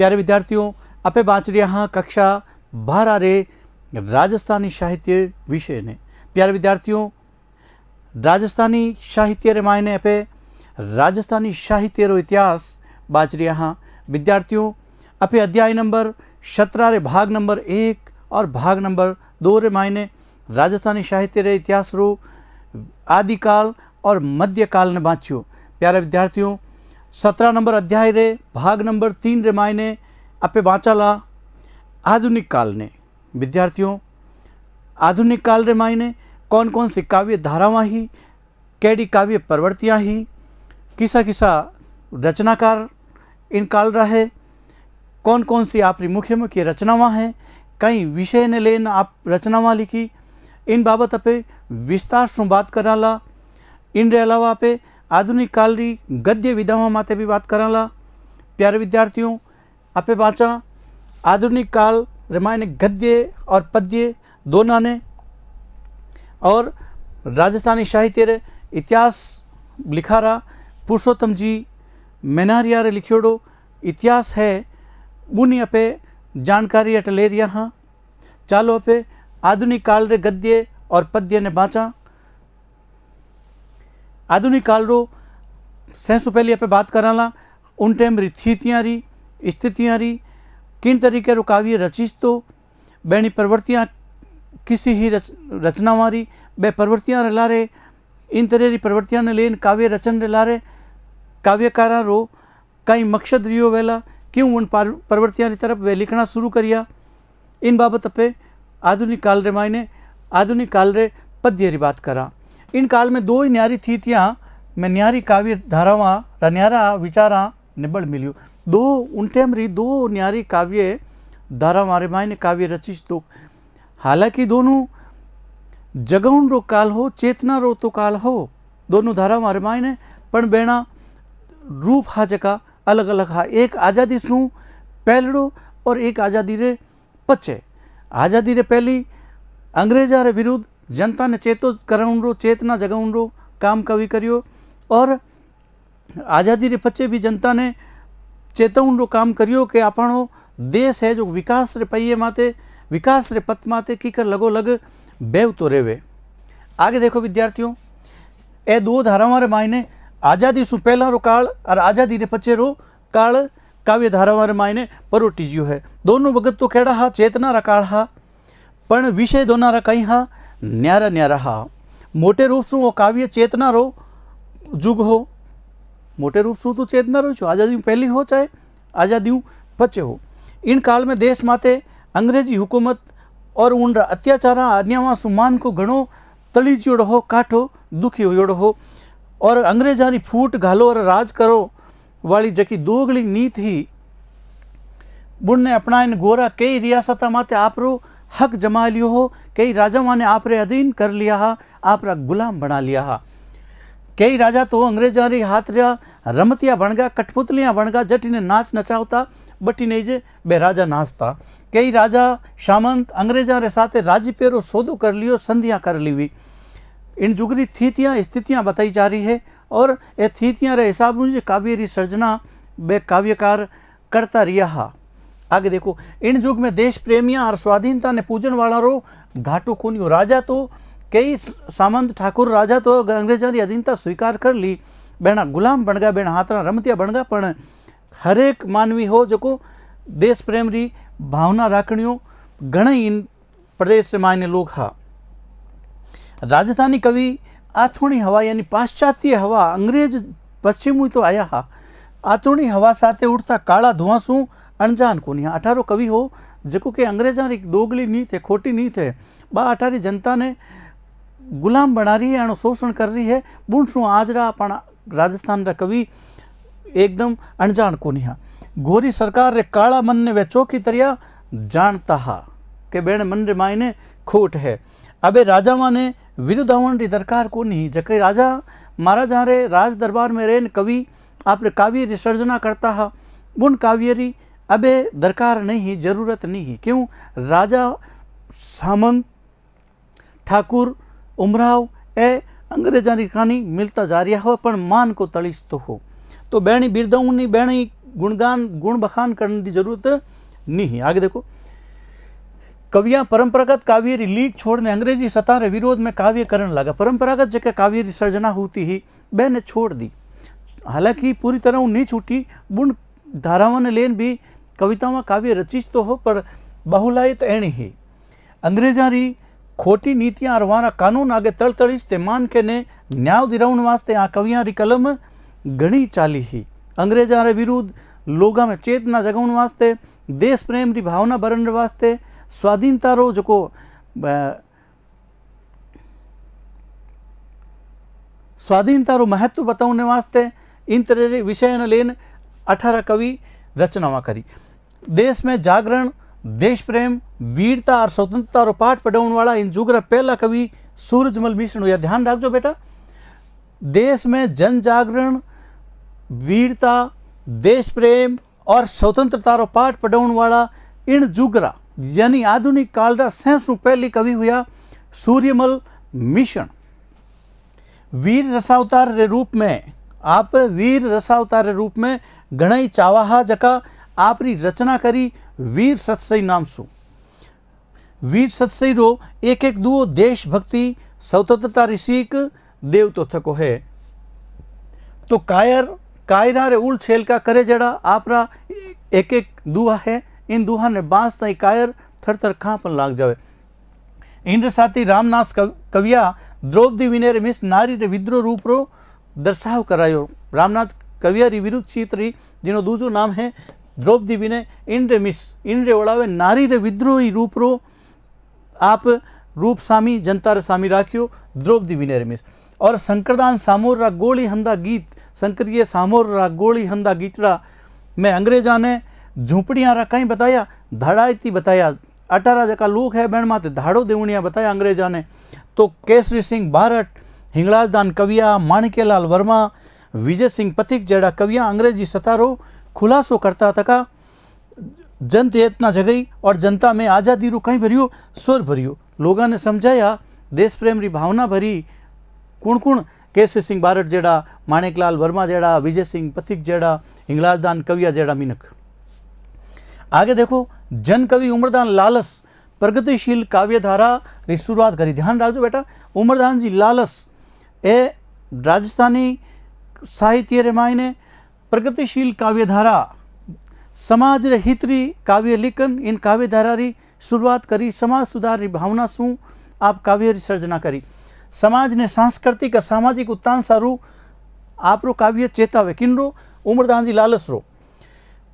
प्यारे विद्यार्थियों, आपे बाँच रहा हाँ कक्षा 12 रे राजस्थानी साहित्य विषय ने। प्यारे विद्यार्थियों, राजस्थानी साहित्य रे मायने आपे राजस्थानी साहित्य रो इतिहास बाँच रहा हाँ। विद्यार्थियों, आपे अध्याय नंबर 17 रे भाग नंबर 1 और भाग नंबर 2 रे मायने राजस्थानी साहित्य रे इतिहास रो आदिकाल और मध्यकाल ने बाँच्यो। प्यारे विद्यार्थियों, 17 नंबर अध्याय रे भाग नंबर 3 रे मायने आपे बाँचाला आधुनिक काल ने। विद्यार्थियों, आधुनिक काल रे मायने कौन कौन सी काव्य धारावां ही, केड़ी काव्य प्रवृत्तियाँ ही, किसा किसा रचनाकार इन काल रहे, कौन कौन सी आपरी मुख्य मुख्य रचनावां हैं, कई विषय ने लेन आप रचनावां लिखी, इन बाबत आपे विस्तार से बात कराला। इन अलावा आपे आधुनिक काल री गद्य विधाओं माते भी बात कराला। प्यारे विद्यार्थियों, आपे बाँचा आधुनिक काल रे मायने गद्य और पद्य दोनों ने, और राजस्थानी साहित्य रे इतिहास लिखा रहा पुरुषोत्तम जी मेनारिया रे लिखियोड़ो इतिहास है, बुनी आपे जानकारी अट ले रिया हाँ। चालो आपे आधुनिक काल रे गद्य और पद्य ने बाँचा। आधुनिक काल रो सेंसु पहली आपे बात कराला उन टाइम री स्थितियाँ री स्थितियाँ री, किन तरीके रो काव्य रचिस तो बैनी प्रवृत्तियाँ किसी ही रचनावां री बे प्रवृत्तियाँ रे लारे, इन तरह री प्रवृत्तियाँ ने लेन काव्य रचन रे लारे काव्यकारा रो कई मकसद रियो वेला, क्यों उन प्रवृत्तियाँ री तरफ वे लिखना शुरू करिया। इन बाबत पे आधुनिक काल रे मायने आधुनिक काल रे पद्य री बात करा। इन काल में दो ही न्यारी स्थितियाँ में न्यारी काव्य धारावां रा न्यारा विचारा निबड़ मिलियो। दो उन टाइम री दो न्यारी काव्य धारावां रे मायने काव्य रचिस तो, हालांकि दोनों जगउन रो काल हो, चेतना रो तो काल हो, दोनों धारावां रे मायने, पण बेना रूप हा जका अलग अलग हा। एक आज़ादी शू पहलड़ो और एक आज़ादी रे पचे। आज़ादी रे पहली अंग्रेजा रे विरुद्ध जनता ने चेतो करण रो, चेतना जगाउन रो काम कवि करियो, और आज़ादी रे पचे भी जनता ने चेतवन रो काम करियो कि आपणो देश है जो विकास रे पहिए माते, विकास रे पथ माते कीकर लगो लग बेवतो रेवे। आगे देखो विद्यार्थियों, ए दो धारावां रे मायने आज़ादी शू पहला रो काल और आज़ादी रे पचे रो काल काव्य धारावां रे मायने परोटीजियो है। दोनों वगत तो केड़ा हा, चेतना रा काल हा, पण विषय दोनों रा कई हा न्यारा न्यारा हा। मोटे रूप से वो काव्य चेतना रो जुग हो, मोटे रूप से तो चेतना रो छो, आज़ादी पहली हो चाहे आज़ादी पचे हो। इन काल में देश माते अंग्रेजी हुकूमत और उन अत्याचारा अन्यावा सुमान को घणो तली जोड़ो हो, काठो दुखी होयोड़ो हो, और अंग्रेजा री फूट घालो और राज करो वाली जकी दोगली नीत ही बुढ़ने अपनाइन गोरा कई रियासत माते आपरो हक जमा लियो हो, कई राजावां ने आपरे अधीन कर लिया हा, आपरा गुलाम बना लिया हा। कई राजा तो अंग्रेजा री हाथ रिया रमतिया बन गया, कठपुतलियां बन गया, जटी ने नाच नचावता बटी नहीं जे बे राजा नाचता। कई राजा सामंत अंग्रेजा रे साथे राजी पेरो सौदो कर लियो, संधियां कर ली। इन जुगरी स्थितियां बताई जा रही है, और ये स्थितियां रे हिसाब से काव्य री सर्जना बे काव्यकार करता रिया हा। आगे देखो, इन युग में देश प्रेमियां और स्वाधीनता ने पूजन वाला रो घाटो कोनियो। राजा तो कई सामंत ठाकुर राजा तो अंग्रेजा री अधीनता स्वीकार कर ली, बेना गुलाम बन गया, बेना हाथना रमतिया बन गया, पण हरेक मानवी हो जो देश प्रेम री भावना राखणियों घणई इन प्रदेश से मायने लोग हा। राजस्थानी कवि आथुणी हवा यानी पाश्चात्य हवा, अंग्रेज पश्चिमी तो आया हा, आथुणी हवा साथे उठता काला धुआं शू अनजान कोनी। 18 कवि हो जो कि अंग्रेजा री दोगली नी थे, खोटी नी थे, बा 18 जनता ने गुलाम बना रही है, शोषण कर रही है, बुण शू आज रा पण राजस्थान रा कवि एकदम अनजान कोनी हा। गोरी सरकार रे काला मन ने वे चौकी तरिया जानता हा कि बेण मन रे मायने खोट है। अबे राजावां ने विरुद्ध आवन री दरकार कोनी, जके राजा महाराजा रे राज दरबार में रेन कवि आपरे काव्य री सर्जना करता हा, बुन काव्य री अबे दरकार नहीं, जरूरत नहीं। क्यों? राजा सामंत ठाकुर उमराव ए अंग्रेजा री कहानी मिलता जा रहा हो, पण मान को तलिस तो हो। तो बेणी बिरदाऊनी बेणी गुणगान गुण बखान करने की जरूरत नहीं है। आगे देखो, कवियां परंपरागत काव्य री लीक छोड़ने अंग्रेजी सत्ता रे विरोध में काव्य करने लगा। परंपरागत जगह काव्य री सर्जना होती ही बहने छोड़ दी। हालांकि पूरी तरह वो नहीं छूटी, बुन धारावां ने लेन भी कविताओं में काव्य रचित तो हो, पर बहुलायत एणी ही अंग्रेजा री खोटी नीतियां और वारा कानून आगे तड़तड़ीश ते मान के ने न्याय दिलाउण वास्ते आ कवियां री कलम घणी चाली ही। अंग्रेजा रे विरुद्ध लोगा में चेतना जगाउण वास्ते, देश प्रेम री भावना भरण वास्ते, स्वाधीनता रो जो स्वाधीनता रो महत्व बताने वास्ते इन तरह के विषय ने लेन 18 कवि रचनावां करी। देश में जागरण, देश प्रेम, वीरता और स्वतंत्रता रो पाठ पढ़ाने वाला इन जुग रा पहला कवि सूरजमल मिश्र। यह ध्यान रखजो बेटा, देश में जन जागरण, वीरता, देश प्रेम और स्वतंत्रता रो पाठ पढ़ाने वाला इन जुग रा यानी आधुनिक काल रा सबसे पहली कवि हुआ सूर्यमल मिश्र। वीर रसावतार रे रूप में आप वीर रसावतार रे रूप में घणाई चावाहा जका आपरी रचना करी वीर सतसई नाम सु। वीर सतसई रो एक एक दुओ देशभक्ति स्वतंत्रता री सीख देव तो थको है। तो कायरा रे उल छेल का करे जड़ा आपरा एक एक दुआ है, इन दुहा ने बांस तई कायर थर थर खापन लाग जावे। इन साथी रामनाथ कविया द्रौपदी विनय रे मिस नारी रे विद्रोह रूप रो दर्शाव करायो। रामनाथ कविया री विरुद्ध चीत रही जिनो दूजो नाम है द्रौपदी विनय, इन रे मिस इन रे ओढ़ावे नारी रे विद्रोही रूप रो आप रूप सामी जनता रे सामी राख्यो द्रौपदी विनय रे मिस। और शंकरदान सामोर रा गोली हंदा गीत, शंकरिय सामोर रा गोली हंदा गीतड़ा में अंग्रेजा ने झूंपड़ियां रा कहीं बताया, धाड़ायती बताया, 18 जका लोग है बैण माते धाड़ो देवणिया बताया अंग्रेजा ने। तो केसरी सिंह बारट, हिंगलाजदान कविया, माणिक्यलाल वर्मा, विजय सिंह पथिक जड़ा कविया अंग्रेजी सतारो खुलासो करता तका जन चेतना जगई और जनता में आज़ादी रू कहीं भरियो स्वर भरियो। लोगों ने समझाया देश प्रेम री भावना भरी कुण कुण केसरी सिंह बारट जड़ा, माणिकलाल वर्मा जड़ा, विजय सिंह पथिक जड़ा, हिंगलाजदान कविया जड़ा मिनक। आगे देखो, जन कवि उमरदान लालस प्रगतिशील काव्यधारा की शुरुआत करी। ध्यान रखो बेटा, उमरदान जी लालस ए राजस्थानी साहित्य रे मायने प्रगतिशील काव्यधारा समाज रे हित री काव्य लिखन इन काव्यधारा री शुरुआत करी। समाज सुधार री भावना सु आप काव्य री सर्जना करी। समाज ने सांस्कृतिक और सामाजिक उत्थान सारू आप रो काव्य चेतावे। किनरो? उमरदान जी लालस रो।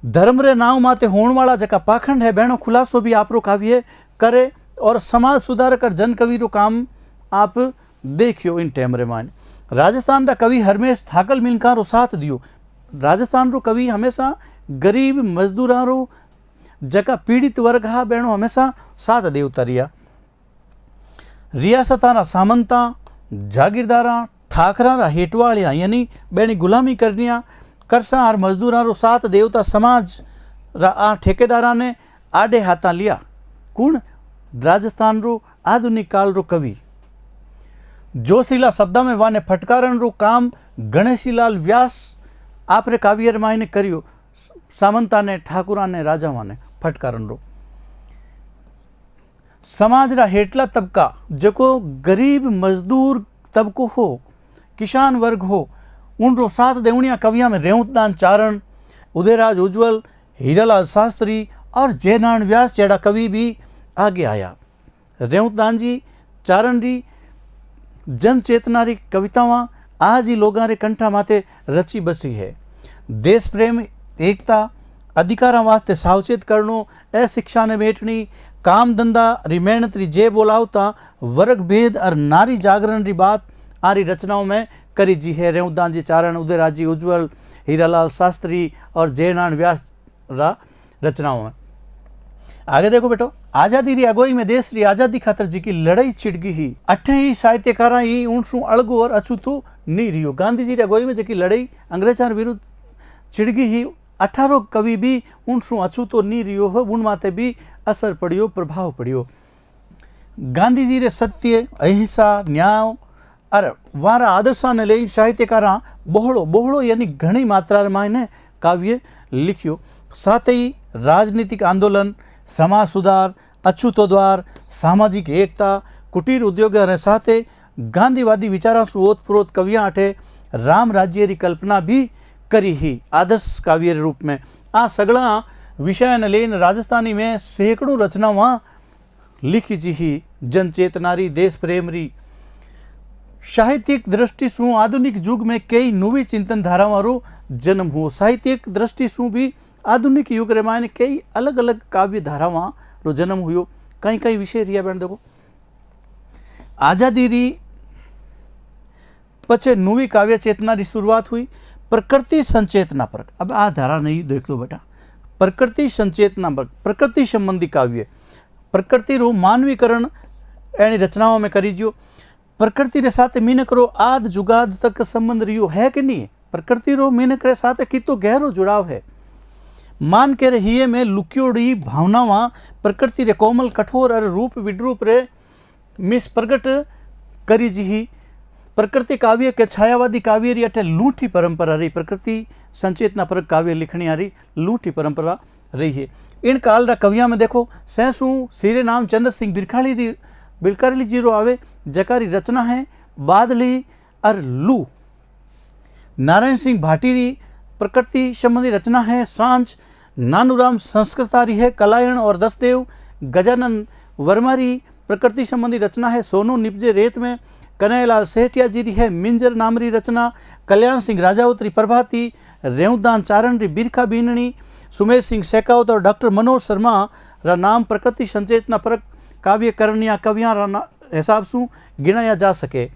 धर्म रे नाव माते होण वाला जका पाखंड है बहनों खुलासो भी आप रो काव्य करे और समाज सुधार कर जन कवि रो काम आप देखियो इन टाइम रे मान। राजस्थान रा कवि हरमेश थाकल मिलका रो साथ दियो। राजस्थान रो कवि हमेशा गरीब मजदूरा रो जका पीड़ित वर्ग हा बहनों हमेशा साथ देवता रिया। रियासता रा सामंता, जागीरदारा, ठाकरा रा हेटवालिया यानी बेनी गुलामी करनिया करसा और मजदूरा रो साथ देवता समाज रा आ ठेकेदारा ने आडे हाथा लिया। कुण? राजस्थान रो आधुनिक काल रो कवि। जोशीला शब्दा में वाने फटकारन रो काम गणेशीलाल व्यास आपरे काव्य रे मायने करियो। सामंता ने, ठाकुरा ने, राजावा ने फटकारन रो। समाज रा हेटला तबका जको गरीब मजदूर तबको हो, किसान वर्ग हो, उन रो साथ देवणिया कविया में रेवतदान चारण, उदयराज उज्ज्वल, हीरालाल शास्त्री और जयनारायण व्यास जड़ा कवि भी आगे आया। रेवतदान जी चारण री जन चेतना री कवितावां आज ही लोगां रे कंठा माते रची बसी है। देश प्रेम, एकता, अधिकारा वास्ते सावचेत करनो, अशिक्षा ने बेटनी, काम धंधा री मेहनत री जे बोलावता, वर्ग भेद और नारी जागरण री बात आरी रचनाओं में करी जी है। रेवतदान जी चारण, उदयराज जी उज्ज्वल, हीरालाल शास्त्री और जयनारायण व्यास रा रचनाओं में। आगे देखो बेटो, आज़ादी री अगुवाई में देश री आज़ादी खातर जी की लड़ाई छिड़गी ही। अठे ही साहित्यकारा ही उनसु अड़गो और अछूतो नहीं रियो। गांधी जी री अगुवाई में जी लड़ाई अंग्रेजा विरुद्ध छिड़गी ही। 18 कवि भी उनसु अछूतो नहीं रियो हो, उन माते भी असर पड़ियो, प्रभाव पड़ियो। गांधी जी रे सत्य, अहिंसा, न्याय और वारा आदर्शा ने ले साहित्यकारा बहुड़ो यानी घनी मात्रा में काव्य लिख्यो। साथ ही राजनीतिक आंदोलन, समाज सुधार, अछूतोद्वार, सामाजिक एकता, कुटीर उद्योग अने साथे गांधीवादी विचारों से ओतप्रोत कवियां अठे राम राज्य री कल्पना भी करी ही आदर्श काव्य रूप में। आ सगळा विषय ने लईने राजस्थानी में सैकड़ों रचनावां लिखी जी ही जनचेतना री, देश प्रेम री। साहित्यिक दृष्टि सु आधुनिक युग में कई नवी चिंतन धारावां रो जन्म हुओ। साहित्यिक दृष्टि सु भी आधुनिक युग रे मायने कई अलग अलग काव्य धारावां रो जन्म हुओ। कई कई विषय रिया बेन देखो। आजादी री पछे नवी काव्य चेतना री शुरुआत हुई। प्रकृति संचेतना पर, अब आ धारा नहीं देख लो बेटा, प्रकृति संचेतना पर, प्रकृति संबंधी काव्य, प्रकृति रो मानवीकरण एनी रचनाओं में करी जो। प्रकृति रे साथ मीनक रो आद जुगाद तक संबंध रियो है कि नहीं? प्रकृति रो मीनक रे साथ कितो गहरो जुड़ाव है। मान के रहिए में लुक्योड़ी भावनावां प्रकृति रे कोमल कठोर और रूप विद्रूप रे मिस प्रगट करी जी। प्रकृति काव्य के छायावादी काव्य री अटे लूठी परंपरा रही। प्रकृति संचेतना पर काव्य लिखनी आ रही लूठी परंपरा रही है। इन काल रा कवियां में देखो सैसू सिरे नाम चंद्र सिंह बिलकारी जी रो आवे, जकारी रचना है बादली और लू। नारायण सिंह भाटी री प्रकृति संबंधी रचना है सांझ। नानूराम संस्कृतारी है कलायण और दसदेव। गजानंद वर्मा री प्रकृति संबंधी रचना है सोनू निपजे रेत में। कन्हैयालाल सेठिया जी री है मिंजर नाम री रचना। कल्याण सिंह राजावत री प्रभाती। रेवदान चारण री बिरखा बीननी। सुमेर सिंह शेखावत और डॉक्टर मनोज शर्मा रा नाम प्रकृति संचेतना पर काव्य करनिया कवियां रा हिसाब से गिनाया जा सके।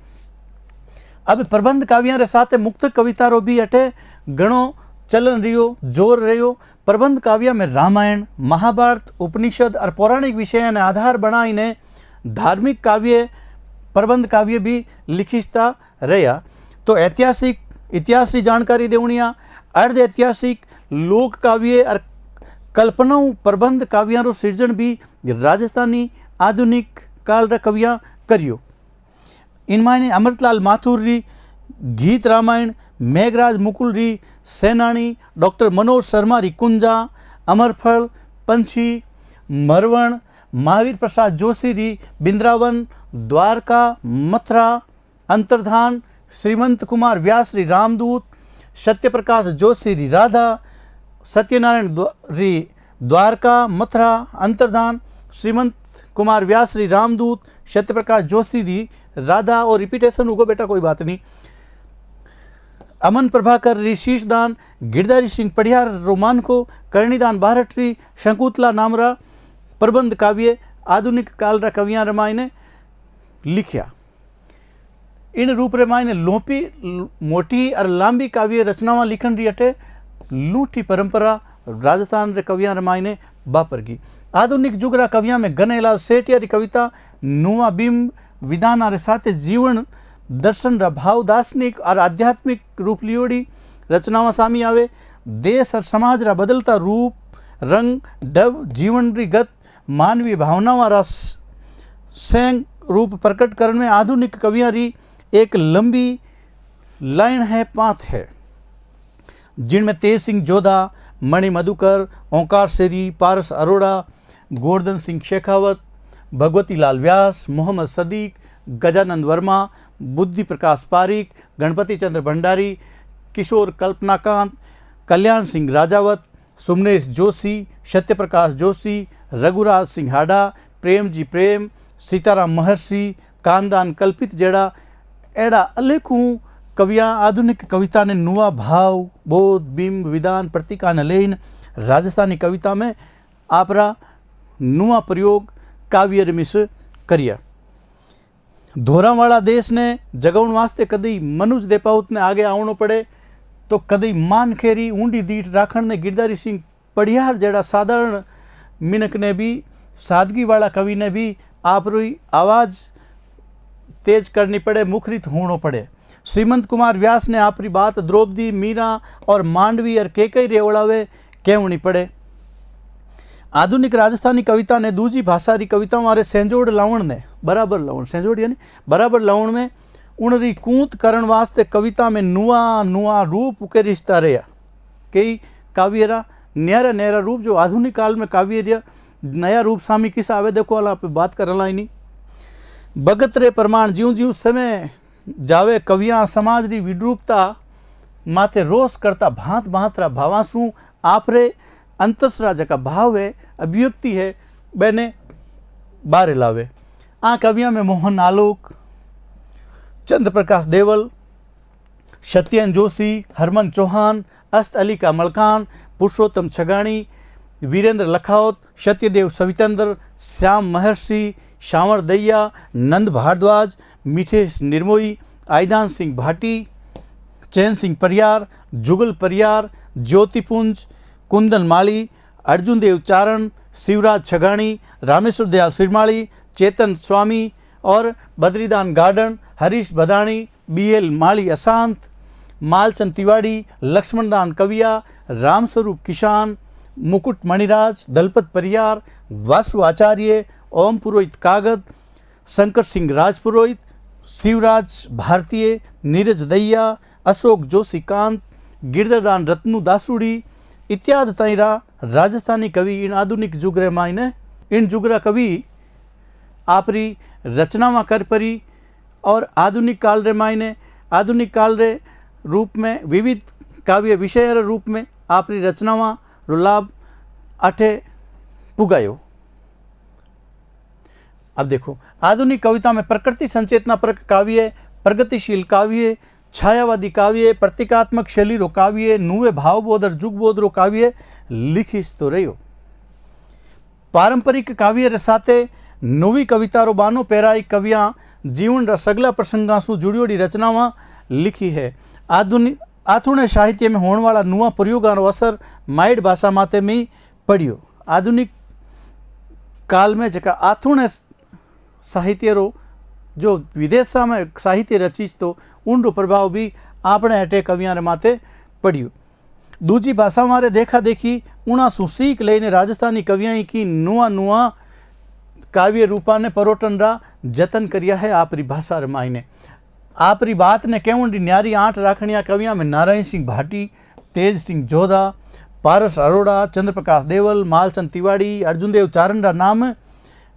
अब प्रबंध काव्यां रे साथ मुक्त कविता रो भी अटे घणो चलन रियो, जोर रह्यो। प्रबंध काव्य में रामायण, महाभारत, उपनिषद और पौराणिक विषय ने आधार बनाईने धार्मिक काव्य, प्रबंध काव्य भी लिखिता रहा। तो ऐतिहासिक इतिहास की जानकारी देवनिया, अर्ध ऐतिहासिक लोक काव्य और कल्पनाओं प्रबंध काव्यों रो सृजन भी राजस्थानी आधुनिक काल रा कवियां करियो। इनमाने अमृतलाल माथुर री गीत रामायण, मेघराज मुकुल री सेनानी, डॉक्टर मनोज शर्मा री कुंजा, अमरफल, पंछी, मरवण, महावीर प्रसाद जोशी री बिंद्रावन, द्वारका, मथुरा, अंतर्धान, श्रीमंत कुमार व्यास री रामदूत, सत्यप्रकाश जोशी री राधा, सत्यनारायण री द्वारका, मथुरा, अंतर्धान, श्रीमंत कुमार व्यास री रामदूत, सत्यप्रकाश जोशी री राधा। और रिपीटेशन होगा बेटा, कोई बात नहीं। अमन प्रभाकर री शीशदान, गिरधारी सिंह पढ़ियार रोमान को, कर्णीदान बारट री शंकुतला नामरा प्रबंध काव्य आधुनिक काल रा कवियां रमायने लिखिया। इन रूप रमायने लोपी मोटी और लांबी काव्य रचनावां लिखन री अटे लूठी परंपरा राजस्थान रे कवियां रमायने बापरगी। आधुनिक युग रा कवियां में कन्हैयालाल सेठिया री कविता नुआ बिंब विधान रे साथ जीवन दर्शन रा भाव दार्शनिक और आध्यात्मिक रूप लियोड़ी रचनावां सामी आवे। देश और समाज रा बदलता रूप, रंग, ढब, जीवन री गत, मानवीय भावनावां रा सेंग रूप प्रकट करने में आधुनिक कवियां री एक लंबी लाइन है, पाथ है, जिनमें तेज सिंह जोधा, मणि मधुकर, ओंकार सेरी, पारस अरोड़ा, गोवर्धन सिंह शेखावत, भगवती लाल व्यास, मोहम्मद सदीक, गजानंद वर्मा, बुद्धि प्रकाश पारिक, गणपति चंद्र भंडारी, किशोर कल्पनाकांत, कल्याण सिंह राजावत, सुमनेश जोशी, सत्यप्रकाश जोशी, रघुराज सिंह हाडा, प्रेम जी प्रेम, सीताराम महर्षि, कांदान कल्पित जेड़ा एड़ा अलेखों कवियां आधुनिक कविता ने नुआ भाव, बोध, बिंब, विधान, प्रतीका ने लेन राजस्थानी कविता में आपरा नुआ प्रयोग काव्य रमिस करिया। धोरावाड़ा देश ने जगवण वास्ते कदी मनुज देपाउत ने आगे आवणो पड़े तो कदी मान खेरी ऊंडी दीठ राखण ने गिरधारी सिंह पढ़ियार जेड़ा साधारण मिनक ने भी, सादगी वाला कवि ने भी आपरी आवाज़ तेज करनी पड़े, मुखरित होना पड़े। श्रीमंत कुमार व्यास ने आपरी बात द्रौपदी, मीरा और मांडवी और केकई रेवड़ावे कहनी पड़े। आधुनिक राजस्थानी कविता ने दूजी भाषा री कविता मारे सेंजोड़ लावण ने बराबर लावण, सेंजोड़ यानी बराबर लावण में उनरी कूंत करण वास्ते कविता में नुआ नुआ रूप के रिश्ता रहा। कई काव्य रा न्यारा न्यारा रूप जो आधुनिक काल में काव्य रा नया रूप सामी किस आवे देखो अला पे बात करला ही नहीं। भगत रे प्रमाण ज्यों ज्यों समय जावे कवियां समाज री विद्रूपता माथे रोष करता भांत भांत रा भावासु आपरे अंतसरा जका भाव है अभिव्यक्ति है बेने बारे लावे। आ कवियां में मोहन आलोक, चंद्र प्रकाश देवल, सत्येन जोशी, हरमन चौहान, अस्त अली का मलकान, पुरुषोत्तम छगाणी, वीरेंद्र लखावत, सत्यदेव सवितंद्र, श्याम महर्षि, श्यामर दैया, नंद भारद्वाज, मिठेश निर्मोई, आयदान सिंह भाटी, चैन सिंह परियार, जुगल परियार, ज्योतिपुंज, कुंदन माली, अर्जुन देव चारण, शिवराज छगाणी, रामेश्वर दयाल सिरमाली, चेतन स्वामी और बद्रीदान गार्डन, हरीश बदाणी, BL माली अशांत, मालचंद तिवाड़ी, लक्ष्मणदान कविया, रामस्वरूप किसान, मुकुट मणिराज, दलपत परियार, वासु आचार्य, ओम पुरोहित कागद, शंकर सिंह राजपुरोहित, शिवराज भारतीय, नीरज दैया, अशोक जोशी कांत, गिरधरदान रत्नु दासुड़ी इत्यादि तैरा राजस्थानी कवि इन आधुनिक जुगरे मायने इन जुगरा कवि आपरी रचनावां कर परी और आधुनिक काल रे मायने आधुनिक काल रे रूप में विविध काव्य विषय रे रूप में आपरी रचनावां रो लाभ अठे पुगायो। अब देखो आधुनिक कविता में प्रकृति संचेतना पर काव्य, प्रगतिशील काव्य, छायावादी काव्य, प्रतीकात्मक शैली रो काव्य, नुए भावबोध और जुगबोध रो काव्य लिखीस तो रह्यो। पारंपरिक काव्य रे साथे नवी कविता रो बानो पेराई कवियां जीवन रा सगला प्रसंगा सु जुड़ियोड़ी रचनावां लिखी है। आधुनिक आथुणे साहित्य में होने वाला नुआ प्रयोगां रो असर माइड भाषा माते में पड़ियो। आधुनिक काल में जका आथुणे साहित्य रो जो विदेश में साहित्य रचीस तो उन प्रभाव भी आपणे अटे कवियां रे माथे पड़ियो। दूजी भाषा मारे देखा देखी उना सु सीख लईने राजस्थानी कवियां की नुआ नुआ काव्य रूपा ने परोटन रा जतन करिया है आपरी भाषा रे मायने। आपरी बात ने केवंडी न्यारी आठ राखणिया कवियां में नारायण सिंह भाटी, तेज सिंह जोधा, पारस अरोड़ा, चंद्र प्रकाश देवल, मालचंद तिवाड़ी, अर्जुन देव चारण रा नाम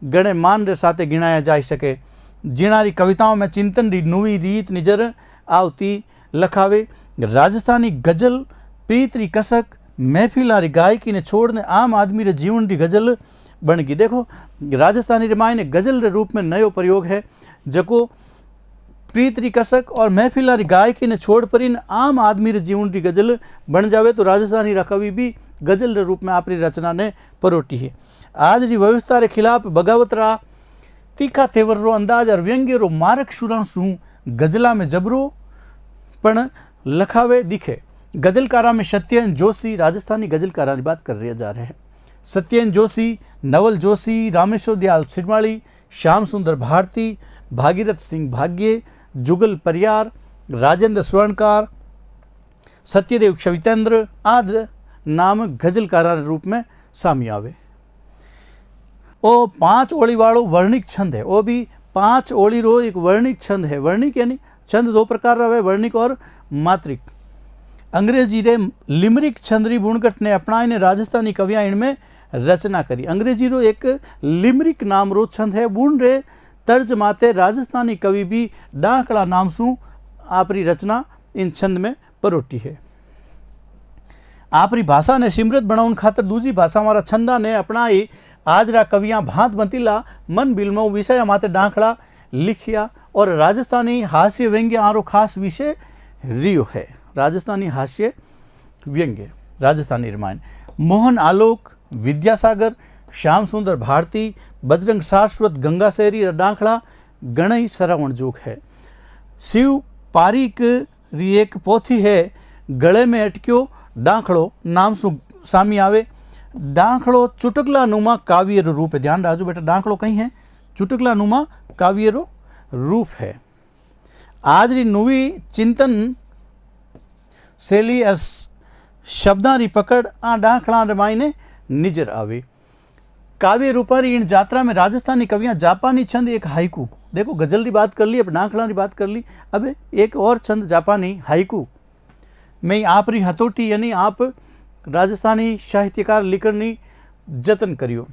गणे मान रे साथे गिणाया जा सके। जिणारी कविताओं में चिंतन री नवी रीत निजर आवती लखावे। राजस्थानी गजल प्रीत री कसक महफिला री गायकी ने छोड़ने आम आदमी रे जीवन री गजल बन गई। देखो राजस्थानी रे मायने गजल रे रूप में नयो प्रयोग है जको प्रीत री कसक और महफिला री गायकी ने छोड़ पर इन आम आदमी रे जीवन री गजल बन जावे तो राजस्थानी रा कवि भी गजल रे रूप में आपरी रचना ने परोटी है। आज री व्यवस्था रे खिलाफ बगावत रा तीखा तेवर रो अंदाज और व्यंग्य रो मारक शुरा सु गजला में जबरो पण लखावे दिखे। गजलकारा में सत्येन जोशी, राजस्थानी गजलकारा की बात कर रहे जा रहे हैं। सत्येन जोशी, नवल जोशी, रामेश्वर दयाल सिरमाली, श्याम सुंदर भारती, भागीरथ सिंह भाग्य, जुगल परियार, राजेंद्र स्वर्णकार, सत्यदेव सवितेंद्र आदि नाम गजलकारा रूप में सामी आवे। ओ 5 ओळी वालों वर्णिक छंद है। वो भी 5 ओळी रो एक वर्णिक छंद है। वर्णिक यानी छंद 2 प्रकार रहे, वर्णिक और मात्रिक। अंग्रेजी रे लिमरिक छंदरी बुणगट ने अपनाई ने राजस्थानी कवियां इनमें रचना करी। अंग्रेजी रो एक लिमरिक नाम रो छंद है। बुण रे तर्ज माते राजस्थानी कवि भी डाकड़ा नाम सु आपरी रचना इन छंद में परोटी है। आपरी भाषा ने सिमृत बनाउन खातर दूजी भाषा मारा छंदा ने अपनाई। आज रा कवियां भांत बंतीला मन बिलमो विषय माते डाकड़ा लिखिया और राजस्थानी हास्य व्यंग्य आरो खास विषय रियो है। राजस्थानी हास्य व्यंग्य राजस्थानी रामायण। मोहन आलोक, विद्यासागर, श्याम सुंदर भारती, बजरंग शाश्वत, गंगा शहरी डांखड़ा गणई सरावण जोग है। शिव पारीक री एक पोथी है गले में अटक्यो डांखड़ो नाम सु सामी आवे। डांखड़ो चुटकला नुमा काव्य रूप है। ध्यान राजू बेटा, डांखड़ो कहीं है चुटकला नुमा काव्य रूप है। आज री नवी चिंतन शैली शब्दां री पकड़ आ डांखड़ा रमाईने निजर आवे। काव्य रूपारी इन यात्रा में राजस्थानी कवियां जापानी छंद एक हाइकू, देखो गजल की बात कर ली, अब डांखड़ा की बात कर ली, अब एक और छंद जापानी हाइकू में आप री हथौटी यानी आप राजस्थानी साहित्यकार लिखनी जतन करियो।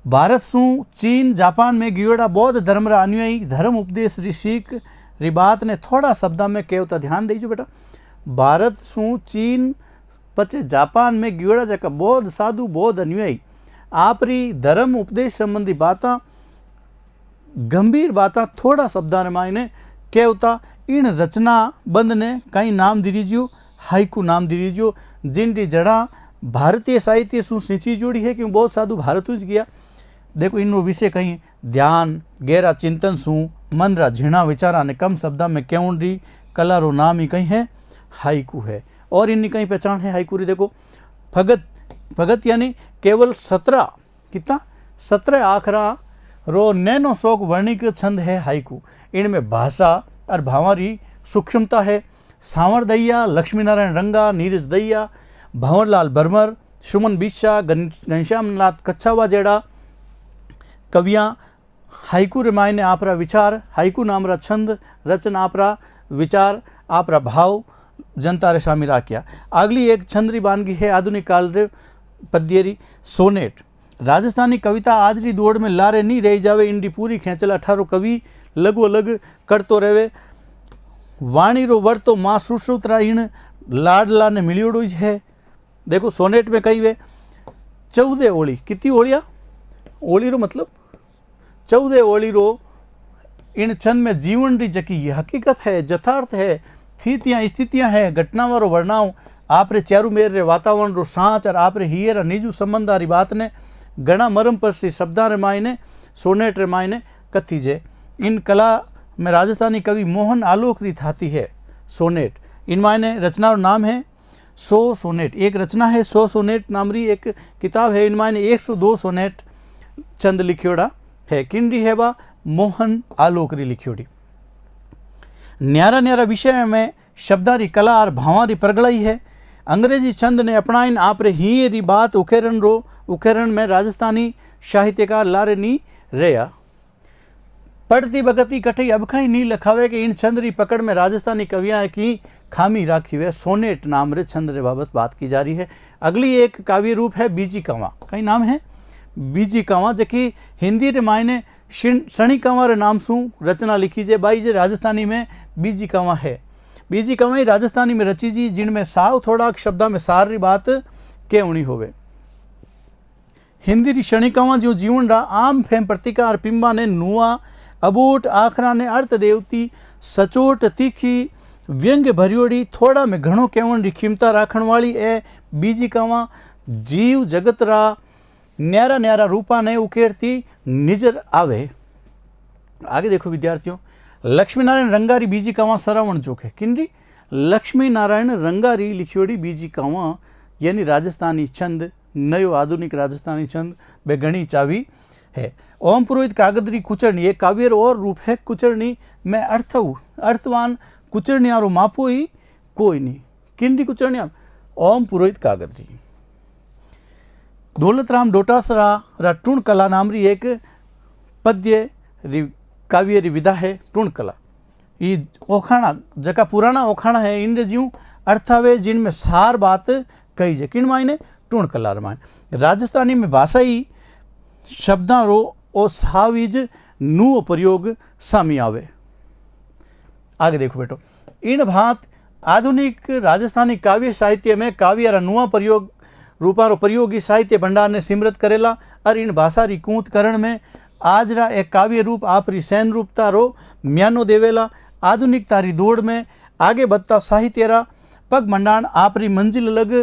भारत शू चीन जापान में गियोड़ा बौद्ध धर्म रा अनुयायी धर्म उपदेश ऋषिक री बात ने थोड़ा शब्दा में कहता ध्यान दीजिए बेटा। भारत शू चीन पचे जापान में गियोड़ा जका बौद्ध साधु बौद्ध अनुयायी आपरी धर्म उपदेश संबंधी बातें गंभीर बातें थोड़ा शब्दा ने मायने कहता इन रचना बंद ने कई नाम दी दीजियो, हाइकू नाम दी दीजियो, जिनकी जड़ा भारतीय साहित्य शू सिंची जोड़ी है क्यों बहुत साधु भारत ज गया। देखो इनो विषय कहीं ध्यान गहरा चिंतन शू मन रा झीणा विचारा ने कम शब्दा में क्यों री कला रो नाम ही कहीं है हाइकू है। और इनकी कहीं पहचान है हाइकू री। देखो भगत, भगत यानी केवल 17 कितना 17 आखरा रो नैनो शोक वर्णिक छंद है हाइकू। इनमें भाषा और भावारी सूक्ष्मता है। सांवर दैया, लक्ष्मी नारायण रंगा, नीरज दैया, भंवरलाल बर्मर, सुमन बिस्सा, घनश्याम नाथ कच्छावा जेड़ा कवियाँ हाइकू रे मायने आपरा विचार, हाइकू नामरा छंद रचन आपरा विचार आपरा भाव जनता रे सामी राख्या। अगली एक छंदरी बानगी है आधुनिक काल रे पद्यरी सोनेट। राजस्थानी कविता आज री दौड़ में लारे नहीं रह जावे, इंडी पूरी खेचल 18 कवि लगो अलग करतो रहे। वाणी रो वर तो माँ सुश्रुतरा इन लाडला ने मिलियोड़ो ज है। देखो सोनेट में कही वे 14 ओली, कितनी ओलिया ओली रो मतलब 14 ओली रो इन छंद में जीवन री जकी हकीकत है, यथार्थ है, स्थितियाँ है, घटनावारो वर्णाव आपरे चारू मेर रे वातावरण रो सांच और आपरे हियर निजू संबंध आरी बात ने घना मरम पर से शब्दा रे मायने सोनेट रे मायने कथी जे। इन कला में राजस्थानी कवि मोहन आलोक री थाती है सोनेट। इन मायने रचना नाम है 100 सोनेट। एक रचना है 100 सोनेट नामरी एक किताब है। इन मायने 102 सोनेट चंद लिखियोड़ा है। किंडी है बा मोहन आलोक री लिखियोड़ी। न्यारा न्यारा विषय में शब्दारी कला और भावारी प्रगड़ाई है। अंग्रेजी छंद ने अपनाइन आपरे ही री बात उखेरण में राजस्थानी साहित्यकार लारे नी रहा। पढ़ती बगती कठई अब कहीं नहीं लखावे कि इन छंद री पकड़ में राजस्थानी कवियाँ की खामी राखी हुए सोनेट नाम रे छंद रे बाबत बात की जा रही है। अगली एक काव्य रूप है बीजी कंवा। कई नाम है बीजी कंवा, जबकि हिंदी रे मायने शनि कंवा रे नाम सू रचना लिखी जे बाई जे राजस्थानी में बीजी कंवा है। बीजी कंवा ही राजस्थानी में रची जी, जिनमें साव थोड़ा शब्दा में सारी बात केवनी होवे। हिंदी री शनि कंवा जो जीवन रा आम फेम प्रतीका और पिंबा ने नुआ अबूट आखरा ने अर्थ देवती सचोट तीखी व्यंग भरियोड़ी थोड़ा में घणो केवण री कीमता राखण वाली ए बीजी कंवा जीव जगत रा न्यारा न्यारा रूपा ने उकेरती नजर आवे। आगे देखो विद्यार्थियों, लक्ष्मी नारायण रंगारी बीजी कंवा सरावण जोक है। किंडी लक्ष्मी नारायण रंगारी लिखियोड़ी बीजी कंवा यानी राजस्थानी छंद, नयो आधुनिक राजस्थानी छंद बे घणी चावी है। ओम पुरोहित कागदरी कुचरणी एक काव्य और रूप है। कुचरणी में अर्थवान कुचरणियारो मापो ही कोई नहीं। किंडी कुचरणिया ओम पुरोहित कागदरी। दौलतराम डोटासरा रा टूण कला नामरी एक पद्य काव्य री विधा है टूण कला। ये ओखाणा जका पुराना ओखाणा है इन ज्यों अर्थावे जिनमें सार बात कही जे। किन मायने टूण कला मायने राजस्थानी में भाषाई शब्दा रो ओ साविज नु प्रयोग सामी आवे। आगे देखो बेटो, इन भांत आधुनिक राजस्थानी काव्य साहित्य में काव्य रा नुआ प्रयोग रूपारो प्रयोगी साहित्य भंडार ने सिमरत करेला और इन भाषा री कूंत करण में आज रा एक काव्य रूप आपरी सैन रूपता रो म्यानो देवेला। आधुनिकता री दौड़ में आगे बढ़ता साहित्य रा पग मंडाण आपरी मंजिल लग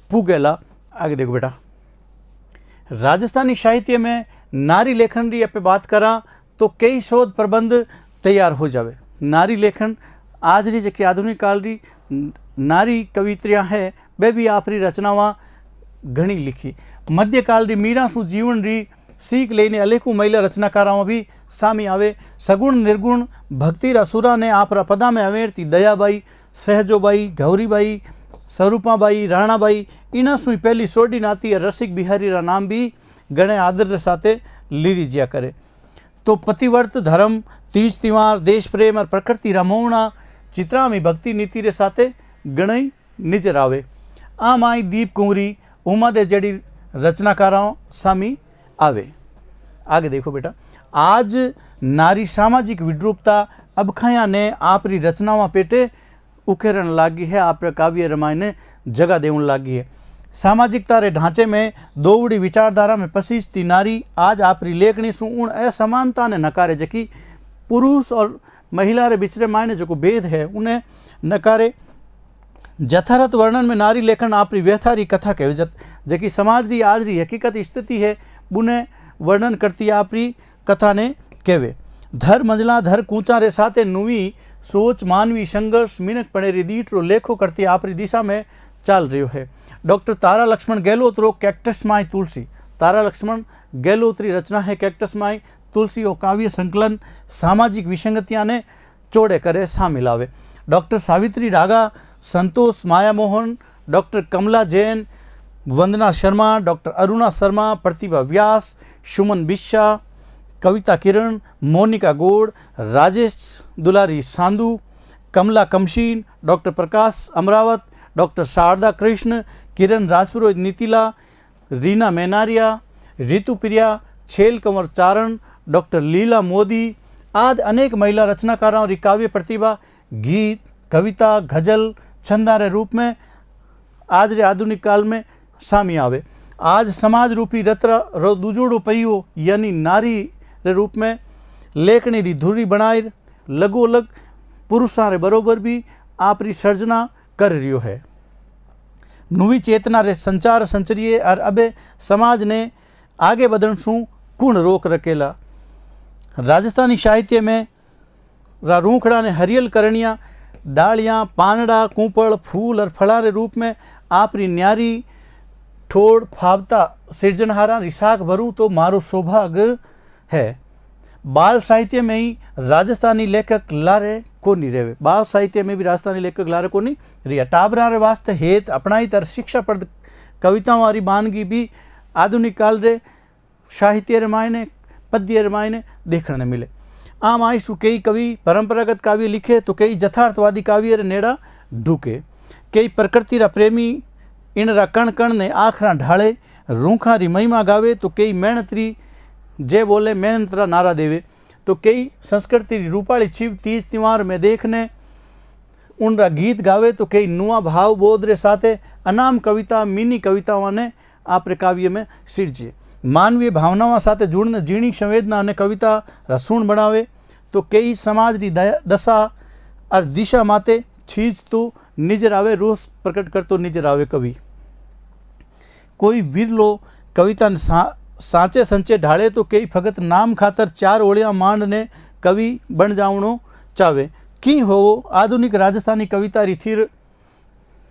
पुगेला। आगे देखो बेटा, राजस्थानी साहित्य में नारी लेखन री पे बात करा तो कई शोध प्रबंध तैयार हो जावे। नारी लेखन आज री जबकि आधुनिक काल री नारी कवित्रियाँ है वे भी आपरी रचनावां घणी लिखी। मध्यकाल री मीरा सु जीवन री सीख लेने अलेखू महिला रचनाकारों भी सामी आवे। सगुण निर्गुण भक्ति रसुरा ने आपरा पदा में अवेरती दयाबाई, सहजोबाई, गौरीबाई, स्वरूपाबाई, राणाबाई इना सुई पहली सोडी नाती रसिक बिहारी रा नाम भी गणे आदर साथे लीरी जिया करे। तो पतिव्रत धर्म, तीज तिवार, देश प्रेम और प्रकृति रमोवना चित्रा में भक्ति नीति रे साथे गणई नजर आवे। आम आई दीप कुंवरी उमादे जड़ी रचनाकारों सामी आवे। आगे देखो बेटा, आज नारी सामाजिक विद्रूपता अबखाया ने आपरी रचनाओं पेटे उकेरण लागी है, आप काव्य रामायण ने जगह देवन लागी है। सामाजिकता रे ढांचे में दोवड़ी विचारधारा में पसीजती नारी आज आपरी लेखनी सु उन असमानता ने नकारे, जबकि पुरुष और महिला रे बिचरे मायने जो भेद है उन्हें नकारे। यथार्थ वर्णन में नारी लेखन आपरी व्यथारी कथा कहे, जबकि समाज री आज री हकीकत स्थिति है उन्हें वर्णन करती आपरी कथा ने कहवे। धर मंजला धर कूचा रे साथे नुवी सोच मानवी संघर्ष मिनक पड़ेरी दीठ रो लेखो करती आपरी दिशा में चाल रही है। डॉक्टर तारा लक्ष्मण गहलोत रो कैक्टस माई तुलसी, तारा लक्ष्मण गहलोत री रचना है कैक्टस माई तुलसी और काव्य संकलन सामाजिक विसंगतियां ने चोड़े करे शामिल आवे। डॉक्टर सावित्री डागा, संतोष माया मोहन, डॉक्टर कमला जैन, वंदना शर्मा, डॉक्टर अरुणा शर्मा, प्रतिभा व्यास, सुमन बिश्या, कविता किरण, मोनिका गोड़, राजेश दुलारी सांधु, कमला कमशीन, डॉक्टर प्रकाश अमरावत, डॉक्टर शारदा कृष्ण, किरण राजपुरोहित नीतिला, रीना मेनारिया, ऋतु प्रिया, छेल कंवर चारण, डॉक्टर लीला मोदी आदि अनेक महिला रचनाकारों की काव्य प्रतिभा गीत कविता गजल छंदा रे रूप में आज रे आधुनिक काल में सामी आवे। आज समाज रूपी रत्र रो दुजोड़ो पहियो यानी नारी रे रूप में लेखनी री धुरी बनाई लगोलग पुरुषों रे बरोबर भी आपरी सर्जना कर रियो है। नवी चेतना रे संचार संचरिए और अबे समाज ने आगे बढ़न शू कुण रोक रखेला। राजस्थानी साहित्य में रूखड़ा ने हरियल करणिया डालियाँ पानड़ा कूपड़ फूल और फला रे रूप में आपरी न्यारी ठोड़ फावता सिरजनहारा रिसाक भरूँ तो मारो सौभाग्य है। बाल साहित्य में ही राजस्थानी लेखक लारे को नहीं रहे, बाल साहित्य में भी राजस्थानी लेखक लारे को नहीं रिया। टाबरा रे वास्ते हेत अपनाई तर शिक्षा प्रद कविताओं वाली मानगी भी आधुनिक काल रे साहित्य रे मायने पद्य रे मायने देखने मिले। आम आईसु कई कवि परंपरागत काव्य लिखे तो कई यथार्थवादी काव्य रे नेड़ा ढूके, कई प्रकृति रा प्रेमी इन रा कण कण ने आखरा ढाले रूखा री महिमा गावे तो कई मेहनत री जे बोले मेहनत रा नारा देवे, तो कई संस्कृति री रूपाली छिप तीज त्योहार में देखने उन रा गीत गावे तो कई नुआ भाव बोध रे साथे अनाम कविता मिनी कविताओं ने आप रे काव्य में सिरजे। मानवीय भावनाओं साथे जुड़ने जीणी संवेदना ने कविता रसूण बनावे तो कई समाज री दशा और दिशा माते छीज तो निजर आवे रोष प्रकट कर तो निजर आवे कवि। कोई विरलो कविता सांचे संचे ढाले तो कई फगत नाम खातर चार ओलियां मांड ने कवि बन जावणो चावे। की हो आधुनिक राजस्थानी कविता रिथिर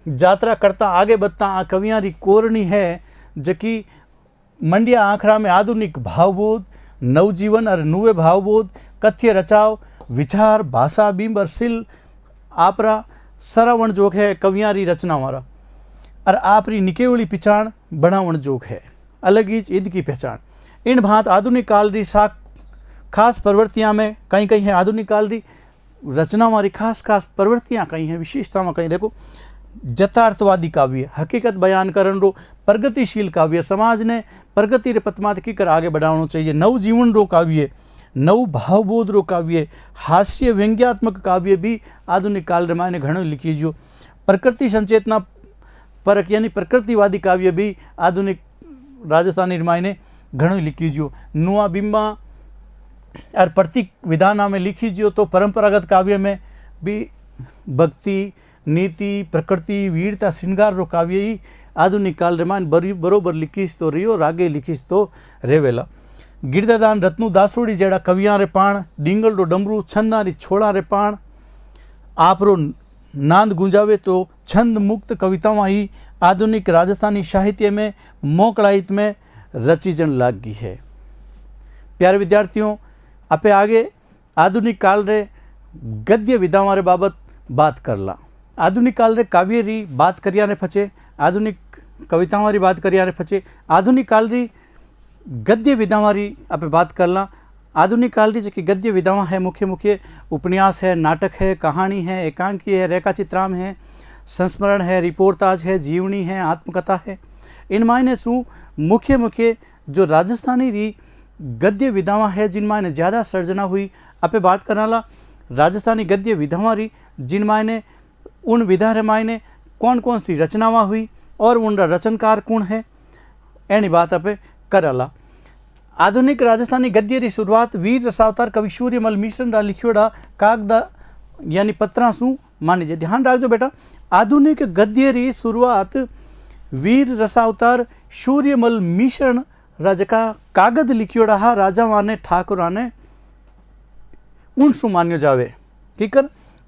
यात्रा करता आगे बढ़ता आ कवियां री कोरणी है जबकि मंडिया आखरा में आधुनिक भावबोध नवजीवन और नुवे भावबोध कथ्य रचाव विचार भाषा बिंब और शिल आपरा सरावण जोग है कवियां री रचना वाला और आपरी निकेवली पिछाण बनावण जोग है अलग ही ईद की पहचान। इन भांत आधुनिक काल री खास प्रवृत्तियां में कहीं कहीं है आधुनिक काल री रचना हमारी खास प्रवृत्तियां कहीं हैं विशेषताओं कहीं देखो यथार्थवादी काव्य हकीकत बयान करन रो प्रगतिशील काव्य समाज ने प्रगति रे पथमात की कर आगे बढ़ावनो चाहिए। नव जीवन रो काव्य नव भावबोध रो काव्य हास्य व्यंग्यात्मक काव्य भी आधुनिक काल रे मायने घणो लिखी जो। प्रकृति संचेतना परक यानी प्रकृतिवादी काव्य भी आधुनिक राजस्थानी मायने घणो लिखी जो। नुआ बिंबा और प्रतीक विधाना में लिखी जो तो परंपरागत काव्य में भी भक्ति नीति प्रकृति वीरता श्रृंगार रो काव्य ही आधुनिक काल रे मान बरोबर लिखीस तो रियो रागे लिखीस तो रेवेला। गिरदादान रत्नु दासोड़ी जेड़ा कवियां रे पाण डींगल रो डमरू छंदा री छोड़ा रे पाण आपरो नांद गुंजावे तो छंद मुक्त कविताओं ही आधुनिक राजस्थानी साहित्य में मोकलायित में रचीजन लाग गई है। प्यारे विद्यार्थियों आपे आगे आधुनिक काल रे गद्य विधाओं रे बाबत बात करला। आधुनिक काल रे काव्य री बात करिया ने फचे आधुनिक कविताओं री बात करिया ने फचे आधुनिक काल री गद्य विधाओं री आपे बात करला। आधुनिक काल री जो गद्य विधाओं है मुख्य उपन्यास है नाटक है कहानी है एकांकी है रेखाचित्राम है संस्मरण है, रिपोर्टाज है, जीवनी है, आत्मकथा है। इन मायने शू मुख्य मुख्य जो राजस्थानी री गद्य विधावां है जिन मायने ज़्यादा सर्जना हुई। आपे बात करना राजस्थानी गद्य विधावां री जिन मायने उन विधा रे मायने कौन कौन सी रचनावां हुई और उनका रचनकार कौन है, एनी बात आपे करला। आधुनिक राजस्थानी गद्य री शुरुआत वीर रसावतार कवि सूर्यमल मिश्रण रा लिखियोड़ा कागदा यानी पत्रा शू मानी जाए। ध्यान रखजो बेटा, आधुनिक गद्य री शुरुआत वीर रसावतार सूर्यमल मिश्रण राजका कागद लिखियोड़ा हा राजावा ने ठाकुरा ने उन शू मान्यो जावे। ठीक है,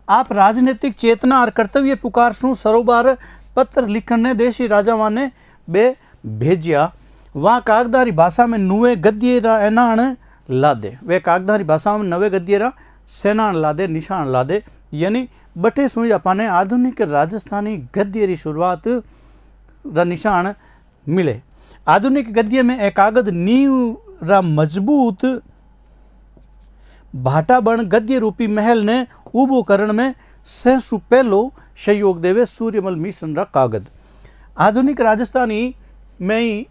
आप राजनीतिक चेतना और कर्तव्य पुकार शू सरोबार पत्र लिखण ने देशी राजावा ने बे भेजिया। वहाँ कागदारी भाषा में नुए गद्य रा एनाण लादे, वे कागदारी भाषा में नवे गद्य रा सेनाण लादे, निशान लादे। यानी बटे सुई अपने आधुनिक राजस्थानी गद्य री शुरुआत रा निशान मिले। आधुनिक गद्य में एक कागद नींव रा मजबूत भाटा बण गद्य रूपी महल ने ऊबो करण में सहसु पहलो सहयोग देवे सूर्यमल मिश्रण रा कागद। आधुनिक राजस्थानी में ही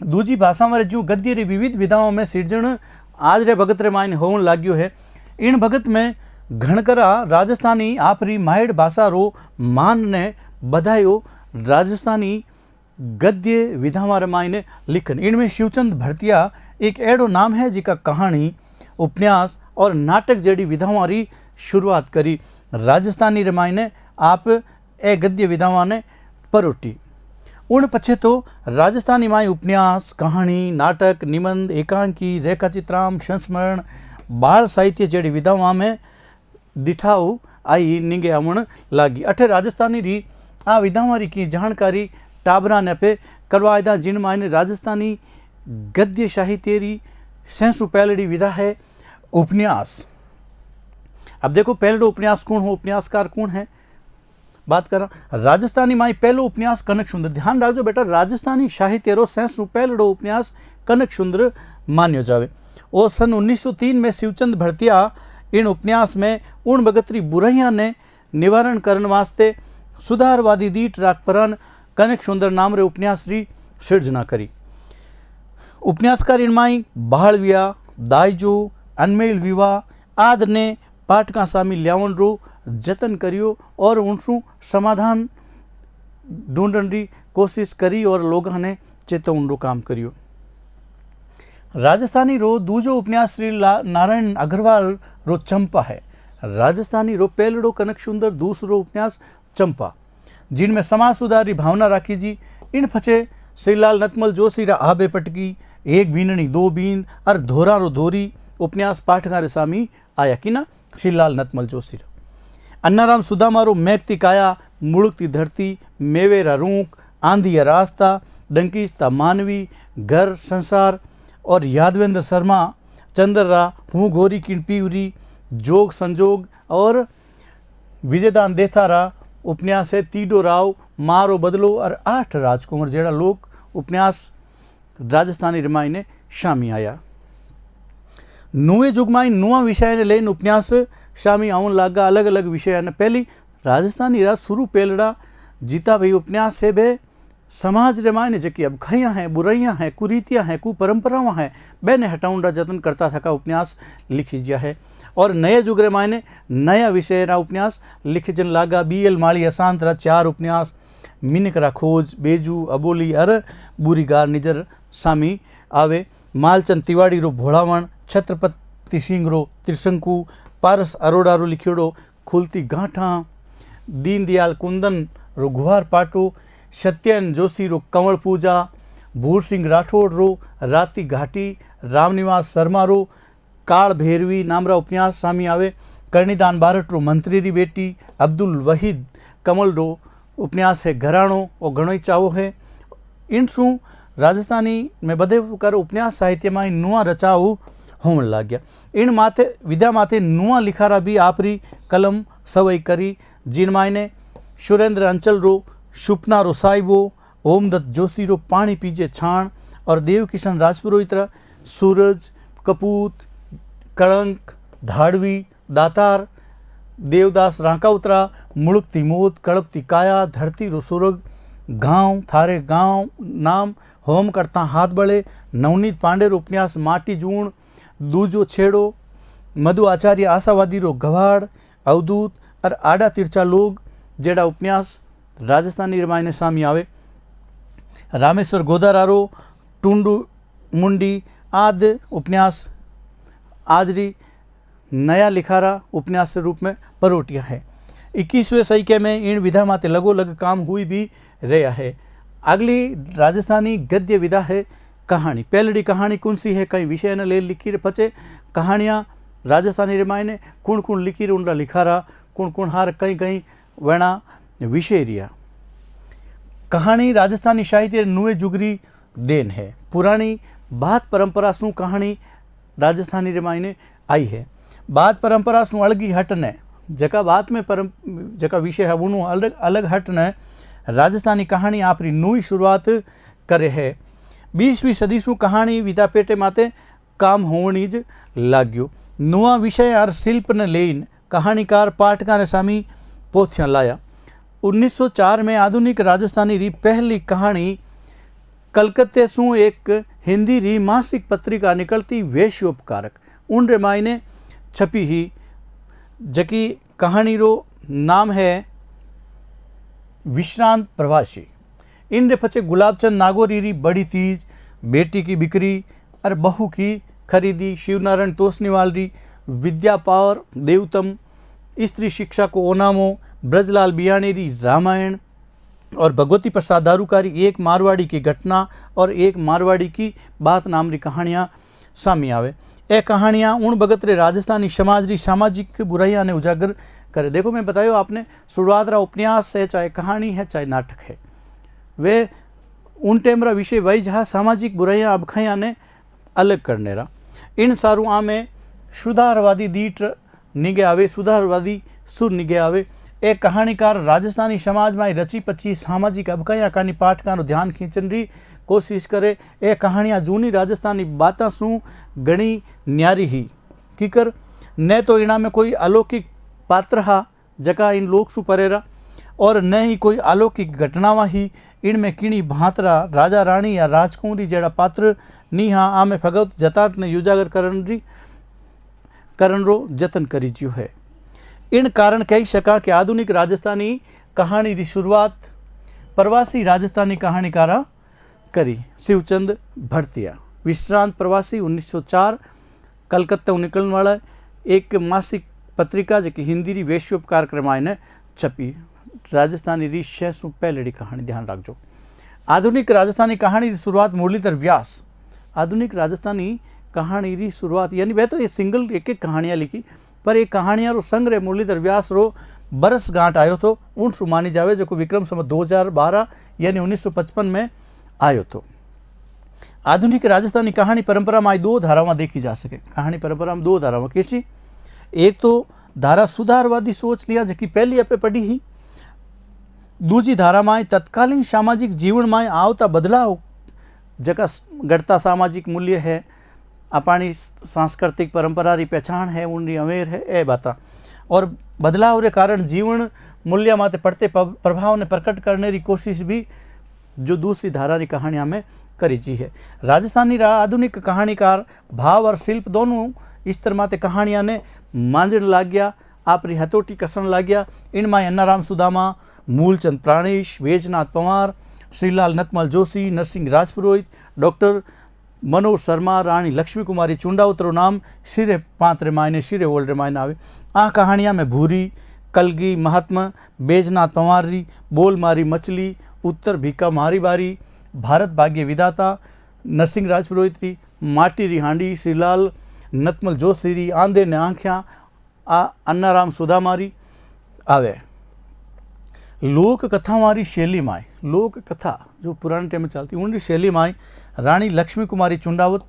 दूजी भाषा में जो गद्य री विविध विधाओं में सिरजण आज रे भगत रे मायने होवन लाग्यो है। इन भगत में घणकरा राजस्थानी आपरी माहेड़ भाषा रो मान ने बधायो राजस्थानी गद्य विधावां रे मायने लिखन। इनमें शिवचंद भरतिया एक एड़ो नाम है जिका कहानी, उपन्यास और नाटक जेडी विधावां री शुरुआत करी। राजस्थानी रे मायने आप ए गद्य विधावां ने परोटी। उन पछे तो राजस्थानी माई उपन्यास, कहानी, नाटक, निबंध, एकांकी, रेखाचित्राम, संस्मरण, बाल साहित्य जेडी विधावां में दिठाऊ आई निंगे आवण लागी। अठे राजस्थानी री आ विधावां री की जानकारी टाबरा ने पे करवायदा जिन मायने राजस्थानी गद्य साहित्य री सेंसु पहलड़ी विधा है उपन्यास। अब देखो पहलड़ो उपन्यास कौन हो, उपन्यासकार कौन है, बात करा। राजस्थानी माई पहलो उपन्यास कनक सुंदर। ध्यान रखजो बेटा, राजस्थानी साहित्य रो सेंसु पहलड़ो उपन्यास कनक सुंदर मान्यो जावे। और सन 1903 में शिवचंद भरतिया इन उपन्यास में उन बगतरी बुराइयां ने निवारण करने वास्ते सुधारवादी दीठ राखपरन कनक सुंदर नाम रे उपन्यास री सृजना करी। उपन्यासकार इनमाई बाहळविया, दायजो, अनमेल विवाह आदि ने पाठका सामी ल्यावण रो जतन करियो और उनसु समाधान ढूंढण री कोशिश करी और लोगों ने चेतवण रो काम करियो। राजस्थानी रो दूजो उपन्यास श्री नारायण अग्रवाल रो चंपा है। राजस्थानी रो पहलड़ो कनक सुंदर, दूसरो उपन्यास चंपा, जिनमें समाज सुधार री भावना राखी जी। इन पछे श्रीलाल नतमल जोशी रा आबे पटकी, एक बीनणी दो बींद और धोरा रो धोरी उपन्यास पाठका रे सामी आया कि ना श्रीलाल नतमल जोशी रा। अन्नाराम सुदामा रो मैगती काया, मुड़कती धरती, मेवेरा रूख, आंधी या रास्ता, डंकीस्ता मानवी, घर संसार और यादवेंद्र शर्मा चंद्ररा हूँ गोरी किन पीवरी, जोग संजोग और विजयदान देथारा उपन्यास है। तीडो राव, मारो बदलो और 8 राजकुमार जेड़ा लोक उपन्यास राजस्थानी रिमाई ने शामी आया। नुए जुगमाई नुआ विषय ने लेन उपन्यास शामी आवन लागा। अलग अलग विषय ने पहली राजस्थानी रा शुरू पेलड़ा जीता भाई उपन्यास है बे समाज रे मायने जकी अब खैयाँ हैं, बुराइयाँ हैं, कुरीतियाँ हैं, कुपरंपरावां हैं, बेने हटाउन रा जतन करता था का उपन्यास लिखी जा है। और नए जुग रे मायने नया विषय रा उपन्यास लिखे जन लागा। BL माली अशांत रा 4 उपन्यास, मिनक रा खोज, बेजू, अबोली और बुरीगार निजर सामी आवे। मालचंद तिवाड़ी रो भोड़ावण, छत्रपति सिंह रो त्रिशंकु, पारस अरोड़ा रो लिखियोड़ो खुलती गांठा, दीनदयाल कुंदन रो गुहार पाटो, सत्यन जोशी रो कंवल पूजा, भूर सिंह राठौड़ रो राती घाटी, रामनिवास शर्मा रो काल भैरवी नामरा उपन्यास सामी आवे। कर्णिदान बारट रो मंत्री री बेटी, अब्दुल वहीद कमल रो उपन्यास है घराणो और घणोई चावो है। इन शू राजस्थानी में बधे कर उपन्यास साहित्य में नुआ रचाव होने लग गया। इन माथे विद्या माथे नुआ लिखारा भी आपरी कलम सवई करी, जिन मायने सुरेंद्र अंचल रो शुपना रो साहिबो, ओमदत्त जोशी रो पानी पीजे छाण और देव किशन राजपुरोहित रा सूरज, कपूत, कलंक, धाड़वी, दातार देवदास रांका उतरा, मुड़कती मोत, कड़पती काया, धरती रो सुरग, गांव थारे गांव नाम, होम करता हाथ बड़े, नवनीत पांडे रो उपन्यास माटी जूण, दूजो छेड़ो, मधु आचार्य आशावादी रो गवाड़, अवधूत और आड़ा तिरछा लोग जेड़ा उपन्यास राजस्थानी रामायण सामी आवे, रामेश्वर गोदारारो टूंडू मुंडी आदि उपन्यास आजरी नया लिखारा उपन्यास के रूप में परोटिया है। 21वें सदी में इन विधा माते लगो लग काम हुई भी रहा है। अगली राजस्थानी गद्य विधा है कहानी। पहलड़ी कहानी कौन सी है, कई विषय ने ले लिखी रे पचे कहानियाँ राजस्थानी रामायण कुण कुण लिखी रे उनका लिखारा कुण कुण हार कहीं कहीं वणा विषय रिया। कहानी राजस्थानी साहित्य नुए जुगरी देन है। पुरानी बात परंपरा सु कहानी राजस्थानी रामायण आई है। बात परंपरा सु अलग ही हटने जका बात में जका विषय है वो अलग अलग हटने राजस्थानी कहानी आपरी नई शुरुआत करे है। 20वीं सदी सु कहानी विदा पेटे माते काम होवनी ज लाग्यो। नुआ विषय और शिल्प ने लेन कहानीकार पाठका ने सामी पोथियां लाया। 1904 में आधुनिक राजस्थानी री पहली कहानी कलकत्ते सु एक हिंदी री मासिक पत्रिका निकलती वेश्योपकारक उन रे मायने छपी ही, जकी कहानी रो नाम है विश्रांत प्रवासी। इन रे पचे गुलाबचंद नागौरी री बड़ी तीज, बेटी की बिक्री और बहू की खरीदी, शिवनारायण तोसनीवाल री विद्या पावर देवतम, स्त्री शिक्षा को ओनामो, ब्रजलाल बियाणी री रामायण और भगवती प्रसाद दारूकारी एक मारवाड़ी की घटना और एक मारवाड़ी की बात नाम री कहानियाँ सामी आवे। ए कहानियाँ उन भगत रे राजस्थानी समाज री सामाजिक बुराइयां ने उजागर करे। देखो मैं बतायो आपने शुरुआत रा उपन्यास है, चाहे कहानी है चाहे नाटक है, वे उन टाइम रा विषय वही जहाँ सामाजिक बुराइयां अबखाइयां ने अलग करने रा। इन सारू आमे सुधारवादी दीट निगे आवे, सुधारवादी सुर निगे आवे। एक कहानीकार राजस्थानी समाज में रची पची सामाजिक अबकाया कानी पाठका नो ध्यान खींचने री कोशिश करे। ए कहानियाँ जूनी राजस्थानी बाता सु घणी न्यारी ही कीकर न तो इना में कोई अलौकिक पात्र हा जका इन लोक सु परेरा और न ही कोई अलौकिक घटनावा ही इनमें किणी भांतरा राजा रानी या राजकुंवरी जेड़ा पात्र नी हा आमे भगवत जतार्थ ने उजागर करण रो जतन करी ज्यो है। इन कारण कही शका कि आधुनिक राजस्थानी कहानी री शुरुआत प्रवासी राजस्थानी कहानीकारा करी। शिवचंद भड़तिया विश्रांत प्रवासी 1904 कलकत्ता निकलने वाला एक मासिक पत्रिका जो कि हिंदी री वेश्योपकार क्रमायने छपी। राजस्थानी री 600 पहलेड़ी कहानी ध्यान रखो। आधुनिक राजस्थानी कहानी की शुरुआत मुरलीधर व्यास। आधुनिक राजस्थानी कहानी की शुरुआत यानी वह तो ये सिंगल एक एक कहानियाँ लिखी, पर एक कहानियाँ रो संग्रह मुरलीधर व्यास रो बरस गांठ आयो तो उन सु मानी जावे जो को विक्रम संवत 2012 यानी 1955 में आयो तो। आधुनिक राजस्थानी कहानी परंपरा में दो धारावां देखी जा सके। कहानी परंपरा में दो धारावां कैसी, एक तो धारा सुधारवादी सोच लिया जो कि पहली अपे पढ़ी ही, दूजी धारा में तत्कालीन सामाजिक जीवन में आवता बदलाव जका घटता सामाजिक मूल्य है, अपानी सांस्कृतिक परंपरा री पहचान है, उनरी अवेर है ए बाता और बदलाव रे कारण जीवन मूल्य माते पड़ते प्रभाव ने प्रकट करने की कोशिश भी जो दूसरी धारा री कहानियाँ में करी जी है। राजस्थानी आधुनिक कहानीकार भाव और शिल्प दोनों स्तर माते कहानियाँ ने मांझण लाग गया, आपरी हथोटी कसन लाग गया। इनमें अन्नाराम सुदामा, मूलचंद प्राणेश, वेजनाथ पंवार, श्रीलाल नतमल जोशी, नरसिंह राजपुरोहित, डॉक्टर मनोज शर्मा, रानी लक्ष्मी कुमारी चुंडावत नाम सिरे पांत रामायण सिरे ओल्ड रामायण आवे। आ कहानियाँ में भूरी, कलगी महात्मा, बैजनाथ पंवार री, बोल मारी मछली, उत्तर भीका मारी बारी, भारत भाग्य विधाता, नरसिंह राजपुरोहित री, माटी री हांडी, श्रीलाल नतमल जोशी री, आंधे ने आँख्या आ अन्नाराम सुदामारी आवे। लोक कथा मारी शैली माए, लोक कथा जो पुराने टाइम में चलती उनकी शैली माए रानी लक्ष्मी कुमारी चुंडावत,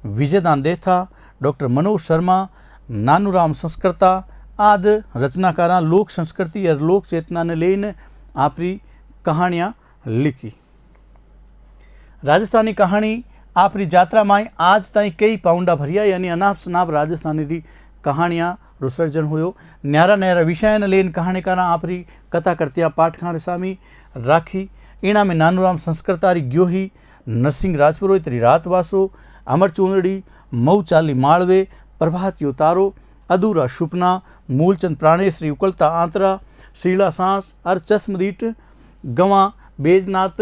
विजयदान देथा, डॉक्टर मनोज शर्मा, नानूराम संस्कृता आदि रचनाकारा लोक संस्कृति और लोक चेतना ने लेने आपरी कहानियाँ लिखी। राजस्थानी कहानी आपरी यात्रा में आज ताई कई पाउंडा भरिया यानी अनाप शनाप राजस्थानी री कहानियाँ रो सर्जन हुयो। न्यारा न्यारा विषय ने लेन कहानीकारा आपरी कथा करतिया पाठखाने सामी राखी। इना में नानूराम संस्कृतारी ग्योही, नरसिंह राजपुरोहित री रात वासो, अमर चूंदड़ी, मऊ चाली माळवे, प्रभातियो तारो, अधूरा शुपना, मूलचंद प्राणेश्वरी उकलता आंतरा, शीला सांस और चश्मदीट, गवा बेजनाथ,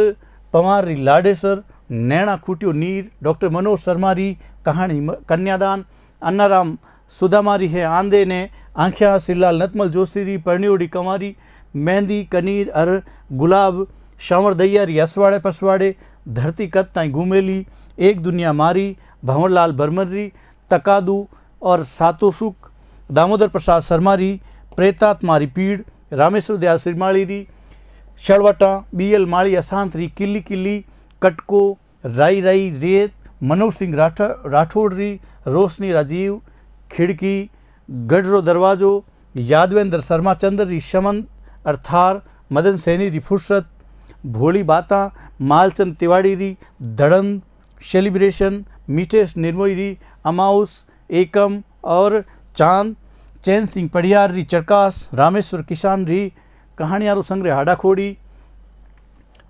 पवार री लाडेसर, नैना खूटियो नीर, डॉक्टर मनोज शर्मा री कहानी कन्यादान, अन्नाराम सुदामारी है आंदे ने आंख्या, सिरलाल नतमल जोशी री परनियोड़ी कंवारी, मेहंदी कनीर और गुलाब, शांवर दैया री असवाड़े पसवाड़े, धरती कत ताई घूमेली, एक दुनिया मारी, भंवरलाल बर्मर री तकादू और सातो सुख, दामोदर प्रसाद शर्मा री प्रेतात्मा री पीड़, रामेश्वर दयाल श्रीमाली री शड़वटा, बीएल माली अशांत री किल्ली किल्ली, कटको, राई राई रेत, मनोज सिंह राठौड़ री रोशनी राजीव, खिड़की, गढ़रो दरवाजो, यादवेंद्र शर्मा चंद्र री शमन अर्थार, मदन सैनी री फुर्सत, भोली बाता, मालचंद तिवाड़ी री धड़न सेलिब्रेशन, मिठेश निर्मोई री अमाउस एकम और चांद, चैन सिंह पड़ियार री चरकास, रामेश्वर किसान री कहानियारो संग्रह हाडाखोड़ी,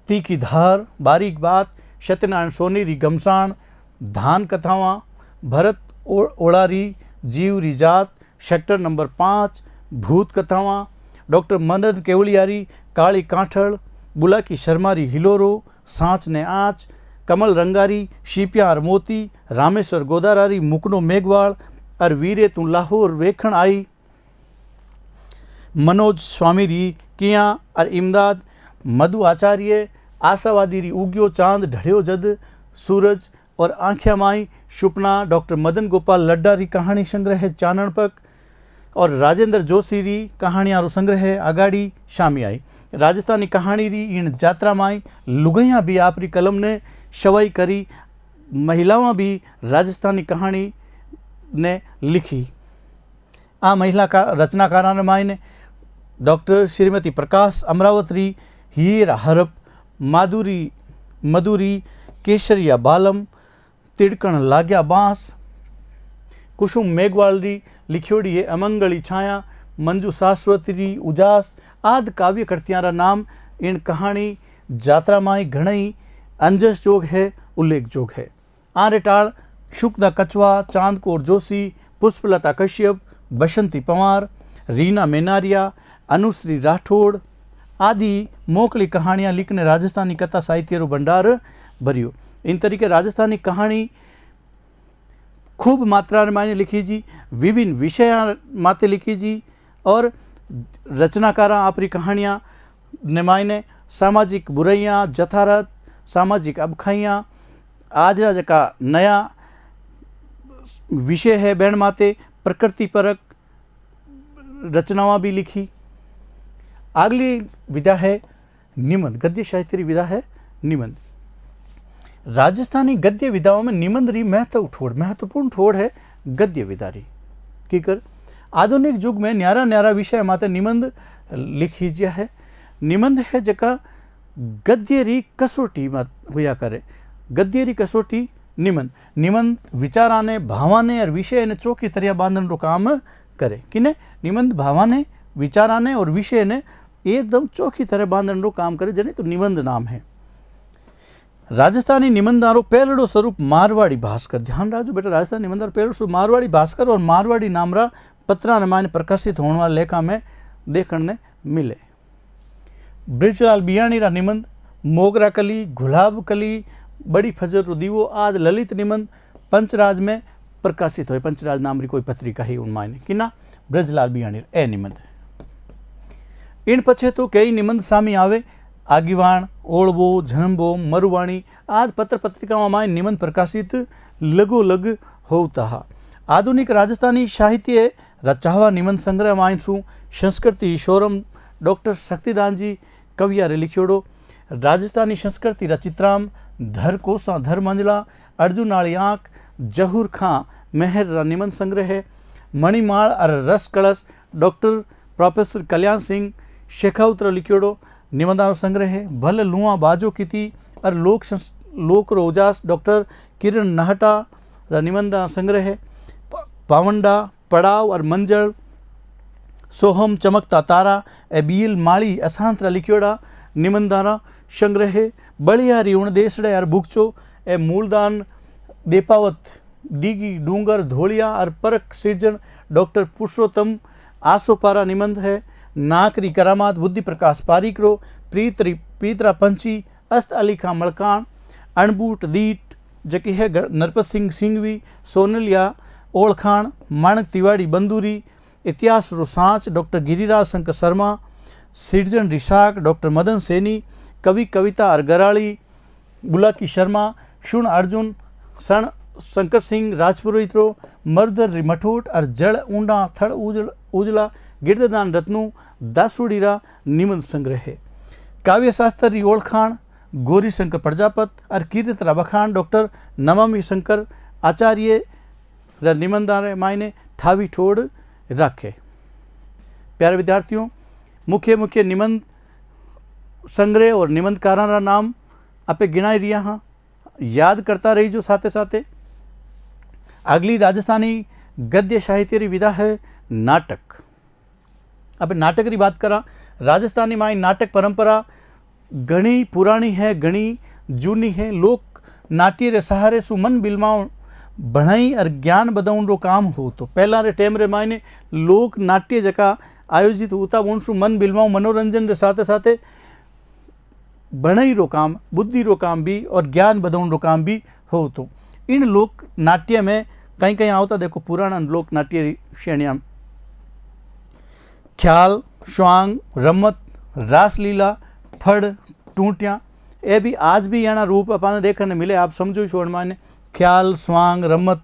तीखी धार, बारीक बात, सत्यनारायण सोनी री गमसाण, धान कथावां, भरत ओड़ारी जीव री जात, सेक्टर नंबर 5, भूत कथावां, डॉक्टर मनन केवलियारी काली कांठड़, बुलाकी शर्मारी हिलोरो, सांच ने आँच, कमल रंगारी शीपिया और मोती, रामेश्वर गोदारारी मुकनो मेघवाड़ और वीरे तू लाहौर वेखण आई, मनोज स्वामी री किया और इमदाद, मधु आचार्य आशावादी री उग्यो चांद ढड़ियो जद, सूरज और आंख्या माई शुपना, डॉक्टर मदन गोपाल लड्डा री कहानी संग्रह है चानणपक और राजेंद्र जोशी री कहानियारो संग्रह है आगाड़ी शामी आई। राजस्थानी कहानी री इन जात्रा माई लुगैया भी आपरी कलम ने शवाई करी, महिलाओं भी राजस्थानी कहानी ने लिखी। आ महिला का रचनाकारा ने मायने डॉक्टर श्रीमती प्रकाश अमरावत री हीर हरप, माधुरी मधुरी केसरिया बालम, तिड़कण लाग्या बांस, कुसुम मेघवाल री लिखियोड़ी है अमंगली छाया, मंजू शाश्वती री उजास आदि काव्य कृतियारा नाम इन कहानी जात्रा माई घणई अंजस जोग है, उल्लेख जोग है। आरेटाड़ शुक्दा कछवा, चांदकोर जोशी, पुष्पलता कश्यप, बसंती पंवार, रीना मेनारिया, अनुश्री राठौड़ आदि मोकली कहानियाँ लिखने राजस्थानी कथा साहित्य रो भंडार भरियो। इन तरीके राजस्थानी कहानी खूब मात्रा में लिखी जी, विभिन्न विषय माते लिखी जी और रचनाकारा आपरी कहानियाँ ने मायने सामाजिक बुराइयाँ जथारत, सामाजिक अबखाइयाँ, आज राज का नया विषय है बैण माते प्रकृति परक रचनावां भी लिखी। अगली विधा है निबंध, गद्य साहित्य विधा है निबंध। राजस्थानी गद्य विधाओं में निबंध री महत्वपूर्ण ठोड़ है गद्य विधा री की कर आधुनिक युग में न्यारा न्यारा विषय माते निबंध लिखी जा है। निबंध है जका गद्य री कसोटी मत हुआ करे, गद्य री कसोटी निबंध। निबंध विचाराने भावाने और विषय ने चौकी तरह बांधन रो काम करे। किने निबंध भावाने विचाराने और विषय ने एकदम चौकी तरह बांधन रो काम करे, जने तो निबंध नाम है। राजस्थानी निबंधारो पहलड़ो स्वरूप मारवाड़ी भास्कर, ध्यान राखो बेटा, राजस्थानी निबंधारो पहलड़ो स्वरूप मारवाड़ी भास्कर और मारवाड़ी नामरा पत्रा नमाने प्रकाशित होने वाले लेखा में देखने मिले। ब्रिजलाल बियाणी रा निबंध मोगरा कली, गुलाब कली, बड़ी फजर रो दीवो आदि ललित निबंध पंचराज में प्रकाशित हुए। पंचराज नाम री कोई पत्रिका ही उन मायने कि ना ब्रजलाल बियाणी ए निबंध। इन पछे तो कई निबंध सामी आवे, आगीवाण, ओळवो, झणंबो, मरुवाणी आदि पत्र पत्रिकाओं में निबंध प्रकाशित लगोलग होता हा। आधुनिक राजस्थानी साहित्य रचावा निबंध संग्रह मायसू संस्कृति शोरम डॉक्टर शक्तिदान जी कवियारे लिखियोड़ो। राजस्थानी संस्कृति रचित्राम, धर कोसा, धर मंजला, अर्जुनाली आँख, जहूर खां मेहर रा निबंध संग्रह है। मणिमाल और रस कलश डॉक्टर प्रोफेसर कल्याण सिंह शेखावत रा लिखियोड़ो निबंधारो संग्रह है। भल लुआ बाजो कीती और लोक रोजास डॉक्टर किरण नाहटा रा निबंध संग्रह है। पावंडा, पड़ाव और मंजल सोहम चमकता तारा ए बील माली असांतरा लिखियोड़ा निमंदारा संग्रह है। बलिया रिवण देशड़े और बुकचो ए मूलदान देपावत डीगी डूंगर धोलिया और परक सिरजन डॉक्टर पुरुषोत्तम आसोपारा निबंध है। नाकरी करामात बुद्धि प्रकाश पारिकरो पीतरा पंची अस्त अली खां मलकान अणबूट दीट जकी है नरपत सिंह सिंघवी सोनलिया ओलखान माणक तिवाड़ी बंदूरी इतिहास रो सांच डॉक्टर गिरिराज शंकर शर्मा सिरजन रिशाक डॉक्टर मदन सैनी कवि कविता और गराड़ी बुलाकी शर्मा शुण अर्जुन सण शंकर सिंह राजपुरोहित रो मर्दर मठोट और जड़ ऊंडा थड़ उजला गिरदान रत्नु दासुड़ीरा निबंध संग्रह है। काव्य शास्त्री ओलखान गौरी शंकर प्रजापत और कीर्तरा बखान डॉक्टर नमामि शंकर आचार्य निबंधारे मायने ठावी ठोड़ रखे। प्यारे विद्यार्थियों, मुख्य मुख्य निबंध संग्रह और निबंधकारा नाम आपे गिनाई रिया हाँ, याद करता रही जो साथे साथे। अगली राजस्थानी गद्य साहित्य री विधा है नाटक। अब नाटक की बात करा, राजस्थानी माई नाटक परंपरा घनी पुरानी है, घनी जूनी है। लोक नाट्य रे सहारे सु मन बिलमाव भणाई और ज्ञान बदाउन रो काम हो। तो पहला रे टेम रे मायने लोक नाट्य जका आयोजित होता उन सु मन बिलमाव मनोरंजन रे साथे साथे भणाई रो काम, बुद्धि रो काम भी और ज्ञान बदाउन रो काम भी हो। तो इन लोक नाट्य में कहीं कहीं आवता देखो पुराना लोक नाट्य श्रेणियां ख्याल, श्वांग, रमत, रासलीला, फड़, टूटियाँ, ये भी आज भी यहाँ रूप अपन देखने मिले। आप समझो छोड़ माने ख्याल, स्वांग, रमत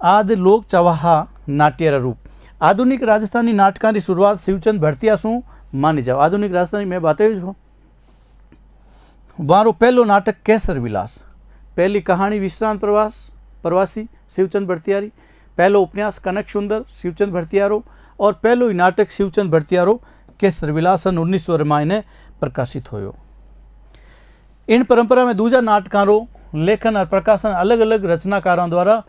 आदि लोक चवाहा नाट्य रूप। आधुनिक राजस्थानी नाटकों की शुरुआत शिवचंद भरतिया सु मानी जाओ। आधुनिक राजस्थानी में बातें जो वारो पहलो नाटक केसर विलास, पहली कहानी विश्रांत प्रवासी शिवचंद भरतियारी, पहलो उपन्यास कनक सुंदर शिवचंद भरतियारो और पहलो ही नाटक शिवचंद भरतियारो केसर विलास सन 1900 मायने प्रकाशित होयो। इन परंपरा में दूजा नाटकारों लेखन और प्रकाशन अलग अलग रचनाकारों द्वारा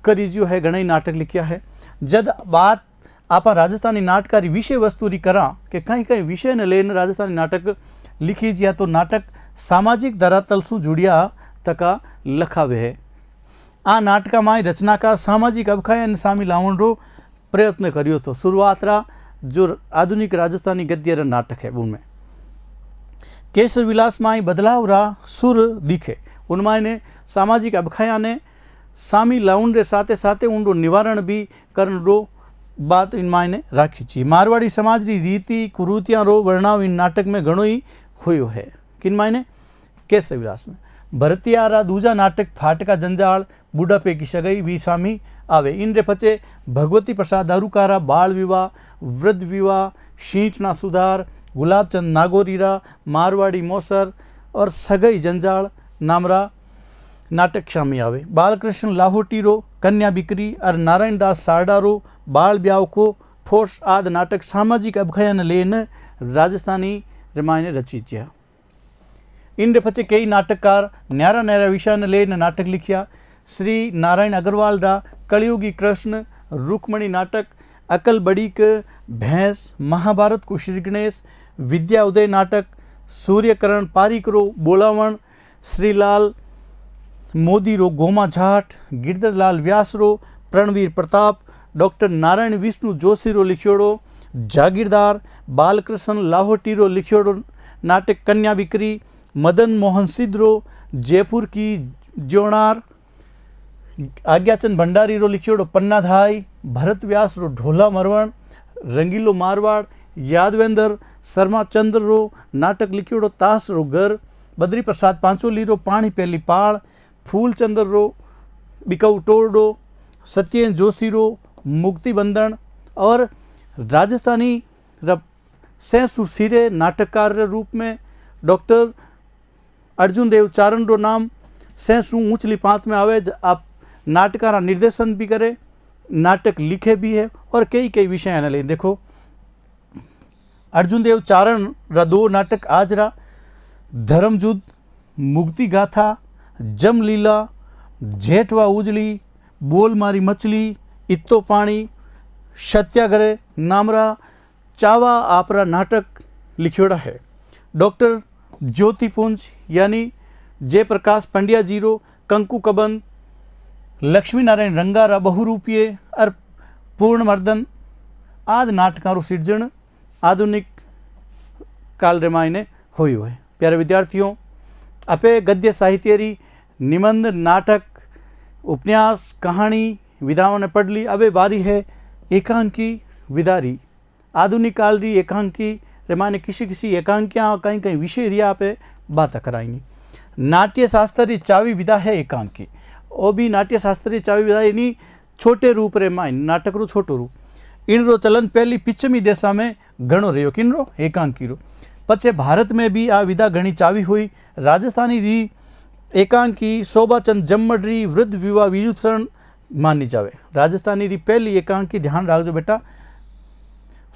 करी जो है। घणे नाटक लिखिया है। जद बात आप राजस्थानी नाटकारी विषय वस्तु री करा कि कहीं कहीं विषय ने लेन राजस्थानी नाटक लिखी जिया तो नाटक सामाजिक धरातल सु जुड़िया तका लखावे है। आ नाटका में रचनाकार सामाजिक अबखायन शामिल आवण रो प्रयत्न करियो तो। शुरुआत रा जो आधुनिक राजस्थानी गद्य रा नाटक है उनमें केसर विलास में बदलाव रा सुर दिखे। उनमें ने सामाजिक अबखाया ने शामिल लाउन रे साथे साथे उनको निवारण भी करन रो बात इन मायने राखी छी। मारवाड़ी समाज री रीति कुरीतियां रो वर्णाव इन नाटक में घणो ही हुयो है। किन मायने केसर विलास में भरतियारा दूजा नाटक फाटका जंजाल बुढ़ापे की सगाई भी सामी आवे। इन रे पचे भगवती प्रसाद दारूकारा बाल विवाह, वृद्ध विवाह, शींटना सुधार, गुलाबचंद नागोरीरा, मारवाड़ी मोसर और सगाई जंजाल नामरा नाटक शामिल आवे। बालकृष्ण लाहौटीरो कन्या बिक्री और नारायण दास सारडारो बाल ब्याह को फोर्स आदि नाटक सामाजिक अबखयन लेन राजस्थानी रामायण रचित। इन रे पचे कई नाटककार न्यारा न्यारा विषय ने लेन नाटक लिखिया। श्री नारायण अग्रवाल रा कलयुगी कृष्ण रुक्मणी नाटक, अकल बड़ी के भैंस, महाभारत को श्री गणेश, विद्या उदय नाटक, सूर्यकरण पारिकरो बोलावण, श्रीलाल मोदी रो गोमा झाट, गिरधरलाल व्यास रो प्रणवीर प्रताप, डॉक्टर नारायण विष्णु जोशी रो लिखियोड़ो जागीरदार, बालकृष्ण लाहौटी रो लिखियोड़ो नाटक कन्या बिक्री, मदन मोहन सिद्ध रो जयपुर की जोणार, आज्ञाचंद भंडारी रो लिखियोड़ो पन्नाधाई, भरत व्यास रो ढोला मरवण, रंगीलो मारवाड़, यादवेंद्र शर्मा चंद्र रो नाटक लिखियोड़ो तास रो घर, बद्री प्रसाद पांचोली रो पानी पहली पाड़, फूलचंद्र रो बिकऊ टोड़ो, सत्येंद्र जोशी रो मुक्ति बंधन और राजस्थानी सैसु सिरे नाटककार रूप में डॉक्टर अर्जुन देव चारण रो नाम सैसु ऊंचली पांत में आवे। आप नाटकारा निर्देशन भी करे, नाटक लिखे भी है और कई कई विषय न ले। देखो अर्जुन देव चारण रा दो नाटक आजरा, धर्मयुद्ध, मुक्ति गाथा, जमलीला, जेठवा उजली, बोल मारी मछली, इत्तो पानी, सत्याग्रह नामरा चावा आपरा नाटक लिखियोड़ा है। डॉक्टर ज्योतिपुंज यानी जयप्रकाश पंड्या जीरो कंकु कबंद, लक्ष्मी नारायण रंगारा बहुरूपीय और पूर्णमर्दन आदि नाटकों सृजन आधुनिक काल रे मायने हुई है। प्यारे विद्यार्थियों, अपे गद्य साहित्य री निबंध नाटक उपन्यास कहानी विधाओं ने पढ़ ली। अबे बारी है एकांकी विधा री। आधुनिक काल री एकांकी रे माने किसी एकांकियाँ कहीं कहीं विषय रिया पे बात कराएंगी। नाट्य शास्त्र री चावी विधा है एकांकी। वो भी नाट्य शास्त्र री चावी विधा यानी छोटे रूप रे मायने नाटक रो छोटो रूप। इन रो चलन पहली पिछमी देशा में घणो रह्यो। किन रो? एकांकी रो। पछे भारत में भी आ विधा घणी चावी हुई। राजस्थानी री एकांकी शोभाचंद जम्मड़ री वृद्ध विवाह विदूषण मानी जावे। राजस्थानी री पहली एकांकी, ध्यान रखजो बेटा,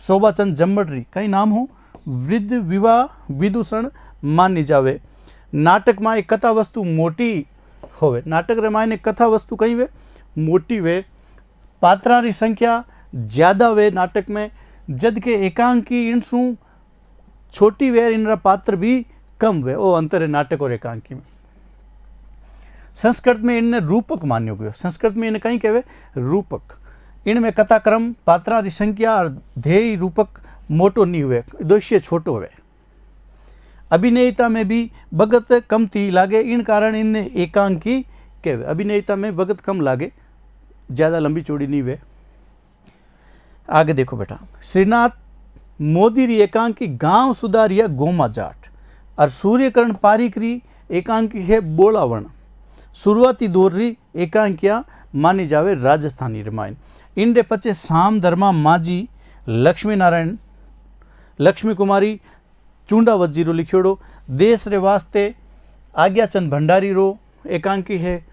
शोभाचंद जम्मड़ री कई नाम हो, वृद्ध विवाह विदूषण मानी जावे। नाटक में एक कथा वस्तु मोटी होवे। नाटक रे मायने कथा वस्तु कई वे मोटी वे, पात्रा री संख्या ज्यादा वे नाटक में, जद के एकांकी इनसू छोटी वे, इनरा पात्र भी कम वे। ओ अंतर है नाटक और एकांकी में। संस्कृत में इनने रूपक मान्यो गयो। संस्कृत में इन्हें कहीं कहवे रूपक। इनमें कथाक्रम, पात्रा री संख्या और ध्येय रूपक मोटो नहीं हुए, उद्देश्य छोटो हुए। अभिनेता में भी भगत कम थी लागे, इन कारण इनने एकांकी कहवे। अभिनेता में भगत कम लागे, ज़्यादा लंबी चौड़ी नहीं हुए। आगे देखो बेटा, श्रीनाथ मोदी री एकांकी गांव सुधारिया गोमा जाट और सूर्यकरण पारिक री एकांकी है बोलावण। शुरुआती दौर री एकांकियाँ मानी जावे राजस्थानी रामायण। इंडे पचे साम धर्मा माजी लक्ष्मी नारायण लक्ष्मी कुमारी चूंडावत जी रो लिखियोड़ो। देश रे वास्ते आज्ञाचंद भंडारी रो एकांकी है।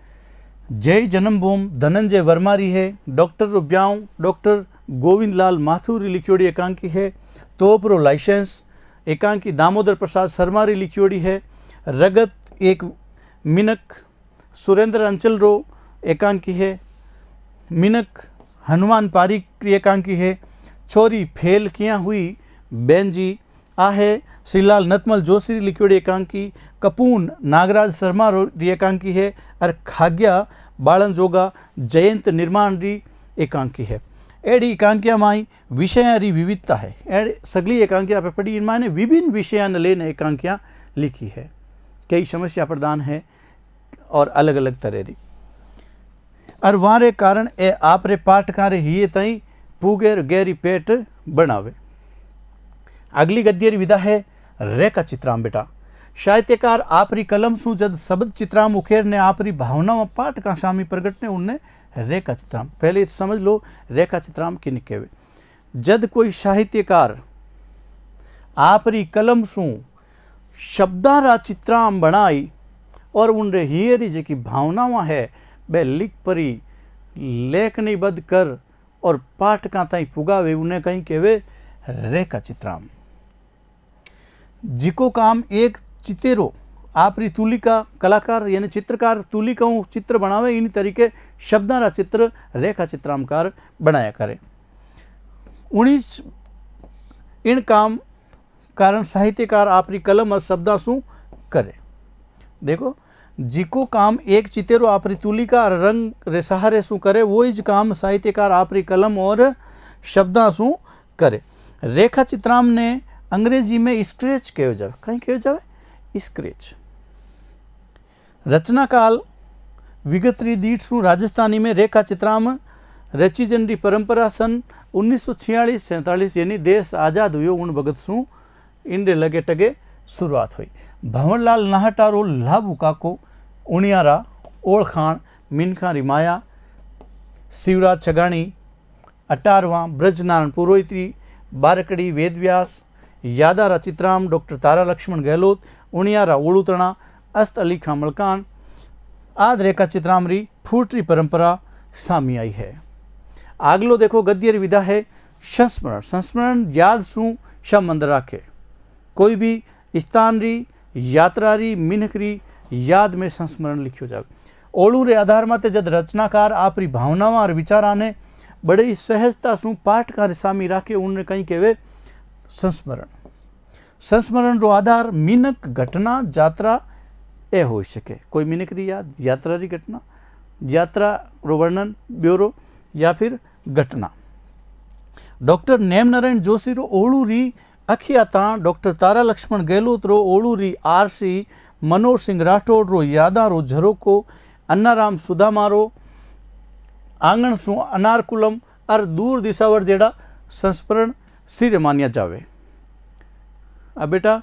जय जन्मभूमि धनंजय वर्मा री है। डॉक्टर रो ब्याव डॉक्टर गोविंद लाल माथुर री लिखियोड़ी एकांकी है। तोप रो लाइसेंस एकांकी दामोदर प्रसाद शर्मा री लिखियोड़ी है। रगत एक मिनक सुरेंद्र अंचल रो एकांकी है। मिनक हनुमान पारिक की एकांकी है। छोरी फेल किया हुई बेंजी आहे श्रीलाल नतमल जोशी लिखियोड़ी एकांकी। कपून नागराज शर्मा री एकांकी है। और खाग्या बालन जोगा जयंत निर्माण री एकांकी है। एडी एकांकिया माई विषय री विविधता है। एड सगली एकांकिया पे पढ़ी, इनमें विभिन्न विषयान लेने एकांकियाँ लिखी है। कई समस्या प्रदान है और अलग अलग तरह री। और वारे कारण ए आप रे पाठकारे हिए तई पूगे गहरी पेट बनावे। अगली गद्य री विधा है रेखा चित्राम बेटा। साहित्यकार आपरी कलम सु जद शब्द चित्राम उखेरने आपरी भावना पाठ का सामी प्रगटने उनने रेखा चित्राम। पहले समझ लो रेखा चित्राम किन कहवे। जद कोई साहित्यकार आपरी कलम सु शब्दारा चित्राम बनाई और उनरे हियरी जी की भावनावां है बे लिख परी लेखनी बद कर और पाठका ताई पुगावे, उन्हें कहीं कहवे रेखा चित्राम। जिको काम एक चितेरो आपरी तुलिका कलाकार यानी चित्रकार तुलिका चित्र बनावे, इन तरीके शब्दारा चित्र रेखा चित्रामकार बनाया करे। 19 इन काम कारण साहित्यकार आपरी कलम और शब्दा सु करे। देखो, जिको काम एक चितेरो आपरी तुलिका और रंग रे सहारे सु करे, वो ही काम साहित्यकार आपरी कलम और शब्दा सु करे। रेखा चित्राम ने अंग्रेजी में स्क्रेच कहो जाए। कहीं कहो जाए स्क्रेच। रचना काल विगतरी दीठ सु राजस्थानी में रेखा चित्राम रची जन परंपरा सन 1946-47 यानी देश आज़ाद हुयो उन भगत सु इंडे लगे टगे शुरुआत हुई। भंवरलाल नाहटारो लाभू काको उणियारा ओळखाण मिनखा रिमाया शिवराज छगाणी अटारवा ब्रजनारायण पुरोहित्री बारकड़ी वेदव्यास यादारा चित्राम डॉक्टर तारा लक्ष्मण गहलोत उणियारा ओळुतणा अस्त अली खां मलकान आद रेखा चित्रामरी फूटरी परंपरा सामी आई है। आगलो देखो गद्य विधा है संस्मरण। संस्मरण याद सु संबंध राखे। कोई भी स्थान री यात्रा री मिनख री याद में संस्मरण लिखियो जाए। ओळू रे आधार माते जद रचनाकार आपरी भावनावां और विचारा ने बड़े ही सहजता सु पाठ कार्य सामी राखे उन्हें कहीं कहवे संस्मरण। संस्मरण रो आधार मीनक घटना यात्रा ए हो सके, कोई मीनक री याद, यात्रा री घटना, यात्रा रो वर्णन ब्योरो या फिर घटना। डॉक्टर नेम नारायण जोशी रो ओळू री अखियाता, डॉक्टर तारा लक्ष्मण गहलोत रो ओळू री आरसी, मनोज सिंह राठौड़ रो यादा रो झरोको, अन्नाराम सुदामा रो आंगण सु अनारकुलम और दूर दिशावर जेड़ा संस्मरण सिर मानिया जावे। अब बेटा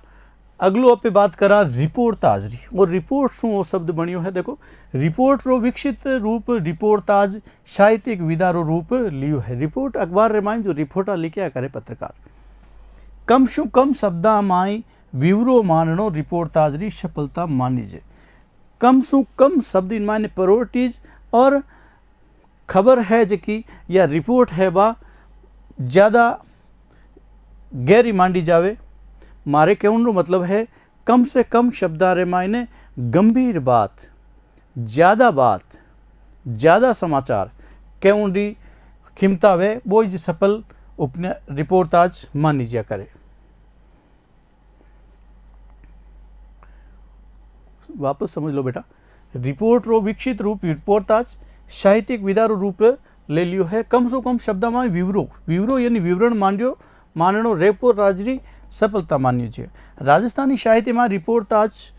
अगलो आप बात करा रिपोर्टाज री, और रिपोर्ट शू वो शब्द बनियो है, देखो रिपोर्ट रो विकसित रूप रिपोर्टाज साहित्यिक विधा रो रूप लियो है। रिपोर्ट अखबार रे माई जो रिपोर्टा लिखा करे पत्रकार, कम शू कम शब्दा माई विवरो माननो रिपोर्टाज री सफलता मानीजे। कम शू कम शब्द इन माने प्रोटीज और खबर है जकी या रिपोर्ट है बा ज़्यादा गहरी मांडी जावे। मारे कहने मतलब है कम से कम शब्दा रे मायने गंभीर बात, ज़्यादा समाचार कहने री खिमता वे वो ही सफल रिपोर्टाज मानी जा करे। वापस समझ लो बेटा, रिपोर्ट रो विकसित रूप रिपोर्टाज साहित्यिक विधा रो रूप ले लियो है। कम से कम शब्द में विवरो यानी विवरण माननो रिपोर्टाज री सफलता मान्य है। राजस्थानी साहित्य में रिपोर्टाज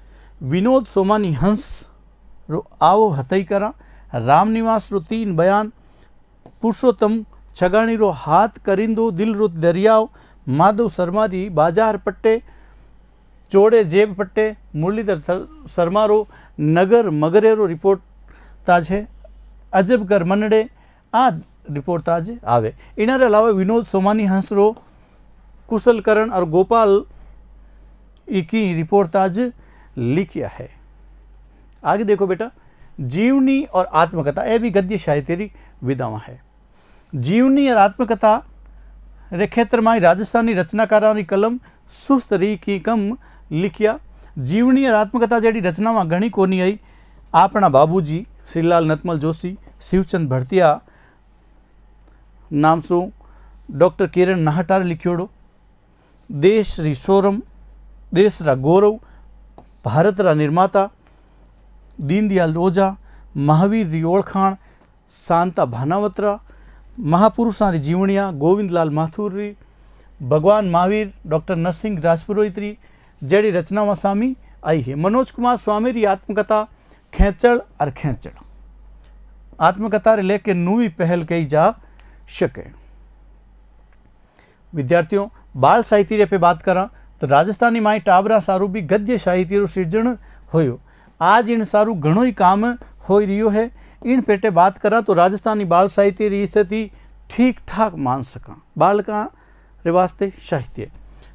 विनोद सोमानी हंस रो आवो हथई करा, रामनिवास रो 3 बयान, पुरुषोत्तम छगाणी रो हाथ करिंदो दिल रो दरियाव, माधव शर्मा री बाजार पट्टे चोड़े जेब पट्टे, मुरलीधर शर्मा रो नगर मगरे रो रिपोर्टाज है। अजबकर मनड़े आ रिपोर्टाज आवे। इनारे अलावा विनोद सोमानी हंस रो कुशलकरण और गोपाल की रिपोर्टाज लिखिया है। आगे देखो बेटा, जीवनी और आत्मकथा यह भी गद्य साहित्य री विधावां है। जीवनी और आत्मकथा रे क्षेत्र में राजस्थानी रचनाकारों की कलम सुस्त रही की कम लिखिया। जीवनी और आत्मकथा जेडी रचना में घणी कोनी आई। आपना बाबूजी श्रीलाल नतमल जोशी, शिवचंद भड़तिया नाम सु डॉक्टर किरण नाहटार लिखियोड़ो, देश री सोरम, देश रा गौरव, भारत रा निर्माता, दीनदयाल ओझा, महावीर री ओळखाण, शांता भानावतरा, महापुरुषां री जीवनिया, गोविंदलाल माथुर री, भगवान महावीर, डॉक्टर नरसिंह राजपुरोहित री जेडी रचनावां सामी आई है। मनोज कुमार स्वामी री आत्मकथा खेचड़ और खेचड़, आत्मकथा रे लेके नवी पहल कही जा सके। विद्यार्थियों, बाल साहित्य पे बात करा तो राजस्थानी माई टाबरा सारू भी गद्य साहित्य रो सृजन होयो। आज इन सारू घणो ही काम हो रियो है। इन पेटे बात करा तो राजस्थानी बाल साहित्य री स्थिति ठीक ठाक मान सका। बालका रे वास्ते साहित्य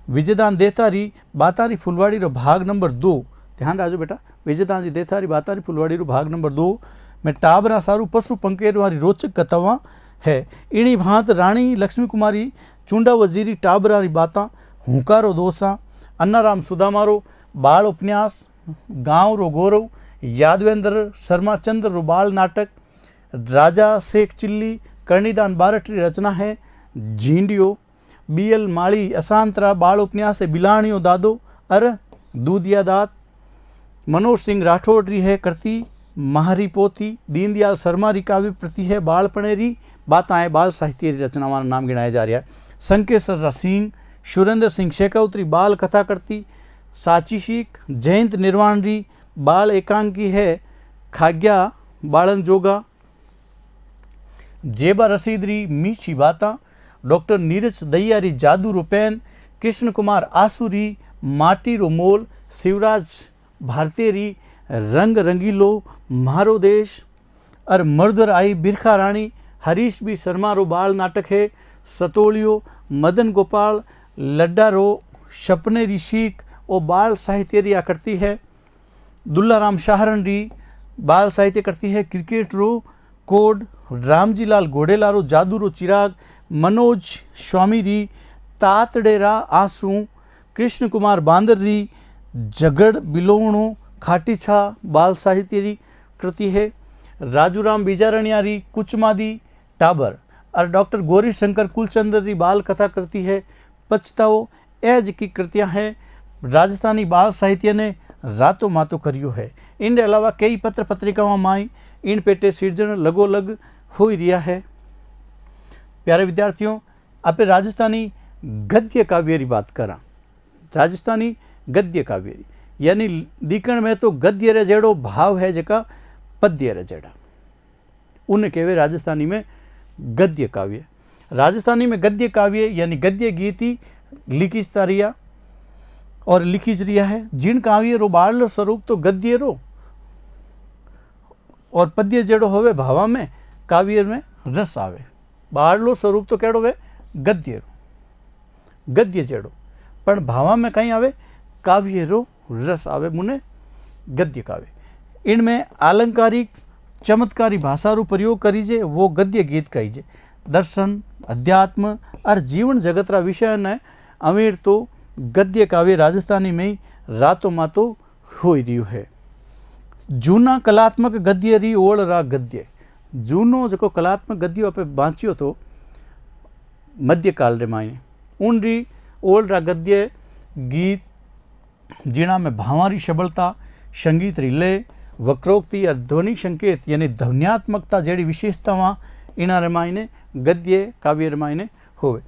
विजयदान देथारी बातारी फुलवाड़ी रो भाग नंबर 2, ध्यान राजो बेटा, विजयदान जी देथारी बातारी फुलवाड़ी रो भाग नंबर 2 में टाबरा सारू पशु पंकेर वाली रोचक कथावां है। इनी भांत रानी लक्ष्मी कुमारी चुंडा वजीरी टाबरा री बाता, हुंकारो दोसा, अन्नाराम सुदामारो बाल उपन्यास, गांव रो गौरव, यादवेंद्र शर्मा चंद्र रो बाल नाटक, राजा शेख चिल्ली कर्णीदान बारट री रचना है। झींडियो बीएल माड़ी अशांतरा बाल उपन्यास है। बिलाणियो दादो अर दूधिया दात, मनोज सिंह राठौड़ री है कृति महारी पोथी। दीनदयाल शर्मा री काव्य प्रति है बालपणे री बाताएं बाल साहित्य री रचनावां नाम गिनाया जा रहा है। संकेश्वर सिंह, सुरेंद्र सिंह शेखावत री बाल कथा करती, साची सीख जयंत निर्वाण री बाल एकांकी है। खाग्या बालन जोगा, जेबा रसीद री मीठी बाता, डॉक्टर नीरज दहिया री जादू रो पेन, कृष्ण कुमार आसुरी माटी रो मोल, शिवराज भारतीय री रंग रंगीलो म्हारो देश और मर्दर आई बिरखा रानी। हरीश बी शर्मा रो बाल नाटक है। सतोलियो मदन गोपाल लड्डा रो सपने री सीख वो बाल साहित्य री आकृति है। दुल्लाराम शाहरन री बाल साहित्य करती है। क्रिकेट रो कोड, रामजी लाल घोडेला रो जादू रो चिराग, मनोज स्वामी री तातडेरा आंसू, कृष्ण कुमार बांदर री जगड़ बिलोणो खाटी छा बाल साहित्य री कृति है। राजूराम बीजारणिया री कुचमादी टाबर, और डॉक्टर गौरी शंकर कुलचंद्र जी बाल कथा करती है पछताओ एज की कृतियाँ हैं। राजस्थानी बाल साहित्य ने रातों मातो करियो है। इन अलावा कई पत्र पत्रिकाओं में इन पेटे सिर्जन लगोलग हो रिया है। प्यारे विद्यार्थियों, आप राजस्थानी गद्य काव्य की बात करा। राजस्थानी गद्य काव्य यानी लिखण में तो गद्य रे जेड़ो भाव है जका पद्य रे जेड़ा, उन्हें कहवे राजस्थानी में गद्य काव्य। राजस्थानी में गद्य काव्य यानी गद्य गीत ही लिखी रिया और लिखी रिया है। जिन काव्य रो बाल स्वरूप तो गद्य रो और पद्य जेड़ो होवे भावा में काव्य में रस आवे। बाळलो स्वरूप तो केड़ो वे गद्य रो, गद्य जेड़ो, पण भावा में कहीं आवे काव्य रो रस आवे, मुने गद्य काव्य। इनमें आलंकारिक चमत्कारी भाषा रो प्रयोग करीजे वो गद्य गीत कहीजे। दर्शन अध्यात्म और जीवन जगत रा विषय ने अमीर तो गद्य काव्य राजस्थानी में रातों मातो हो रही है। जूना कलात्मक गद्य री ओळ रा गद्य, जूनो जो कलात्मक गद्य आप बाँच्यो तो मध्यकाल रे मायने उन री ओळ रा गद्य गीत जिना में भावारी शबलता, संगीत री लय, वक्रोक्ति और ध्वनि संकेत यानी ध्वन्यात्मकता जेड़ी विशेषतावां इना रे मायने गद्य काव्य रे मायने होवे।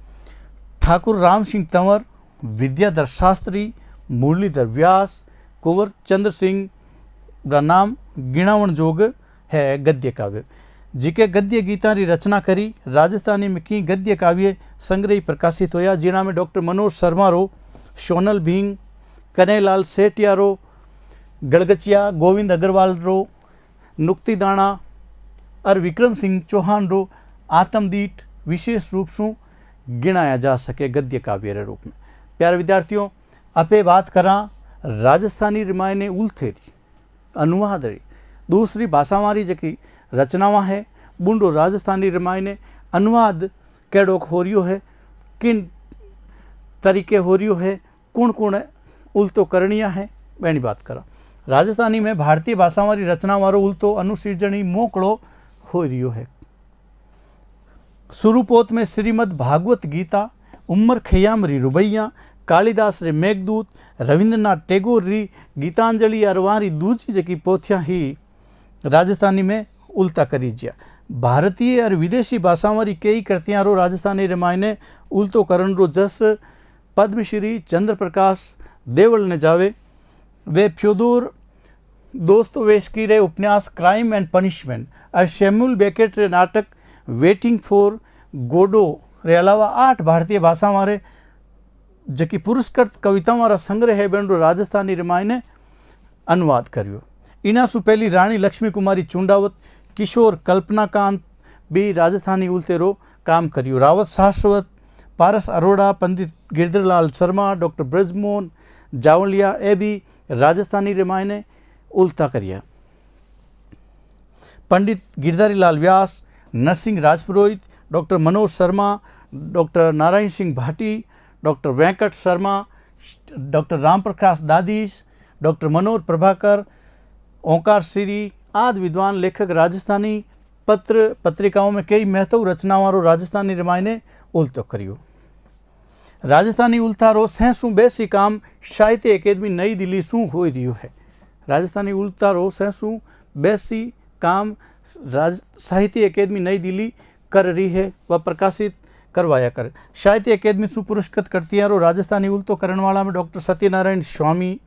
ठाकुर राम सिंह तंवर, विद्याधर शास्त्री, मुरलीधर व्यास, कुंवर चंद्र सिंह का नाम गिणावण जोग है गद्य काव्य, जिके गद्य गीतां री रचना करी। राजस्थानी में की गद्य काव्य संग्रह प्रकाशित होया, जिना में डॉक्टर मनोज शर्मा रो, सोनल भींग, कन्हैयालाल सेठिया रो, गड़गचिया, गोविंद अग्रवाल रो, नुक्ति दाणा और विक्रम सिंह चौहान रो आत्मदीठ विशेष रूप से गिनाया जा सके गद्य काव्य रे रूप में। प्यारे विद्यार्थियों, आपे बात करा राजस्थानी रिमाय ने उल्थेरी अनुवाद री दूसरी भाषावारी जकी रचनावां है, बुंडो राजस्थानी रिमाय ने अनुवाद केड़ो हो रियो है, किन तरीके हो रियो है, कौन कौन उल्तो करणीय है, बेनी बात करा। राजस्थानी में भारतीय भाषावारी रचना वारो उल्तो अनुसृजनी मोकड़ो हो रियो है। सुरूपोत में श्रीमद भागवत गीता, उमर खयाम री रुबैया, कालिदास रे मेघदूत, रविंद्रनाथ टैगोर री गीतांजलि अरवारी दूजी जकी पोथियां ही राजस्थानी में उल्टा करी जिया। भारतीय और विदेशी भाषावां री कई कृतियां रो राजस्थानी रामायण ने उल्टो करण रो जस पद्मश्री चंद्र प्रकाश देवल ने जावे। वे फ्योदोर दोस्तोवेस्की रे उपन्यास क्राइम एंड पनिशमेंट और शैम्यूल बेकेट रे नाटक वेटिंग फॉर गोडो रे अलावा 8 भारतीय भाषा मारे जकी पुरस्कृत कविताओं वाला संग्रह है बेन राजस्थानी रामायण ने अनुवाद करियो। इना सु पहली रानी लक्ष्मी कुमारी चुंडावत, किशोर कल्पनाकांत भी राजस्थानी उल्तेरो काम करियो। रावत शाश्वत, पारस अरोड़ा, पंडित गिरधरलाल शर्मा, डॉक्टर ब्रजमोहन जावलिया ए भी राजस्थानी रामायण ने उल्टा करिया। Pandit Girdharilal Vyas, Narsingh Rajpurohit, doctor Manoj Sharma, doctor Narayan Singh Bhati, doctor Venkat Sharma, doctor Ram Prakash Dadhich, doctor Manohar Prabhakar, Omkar Shri आदि विद्वान लेखक राजस्थानी पत्र पत्रिकाओं में कई महत्व रचनाओं वालों राजस्थानी रामायण ने उल्टो करियो। राजस्थानी उल्थारो सहसु बेसी काम साहित्य अकेदमी नई दिल्ली शू हो रही है। राजस्थानी उल्थारो सहसु बेसी काम साहित्य अकेदमी नई दिल्ली कर रही है, वह प्रकाशित करवाया करे। साहित्य अकेदमी शू पुरस्कृत करती है। राजस्थानी उल्टो करण वाला में डॉक्टर सत्यनारायण स्वामी,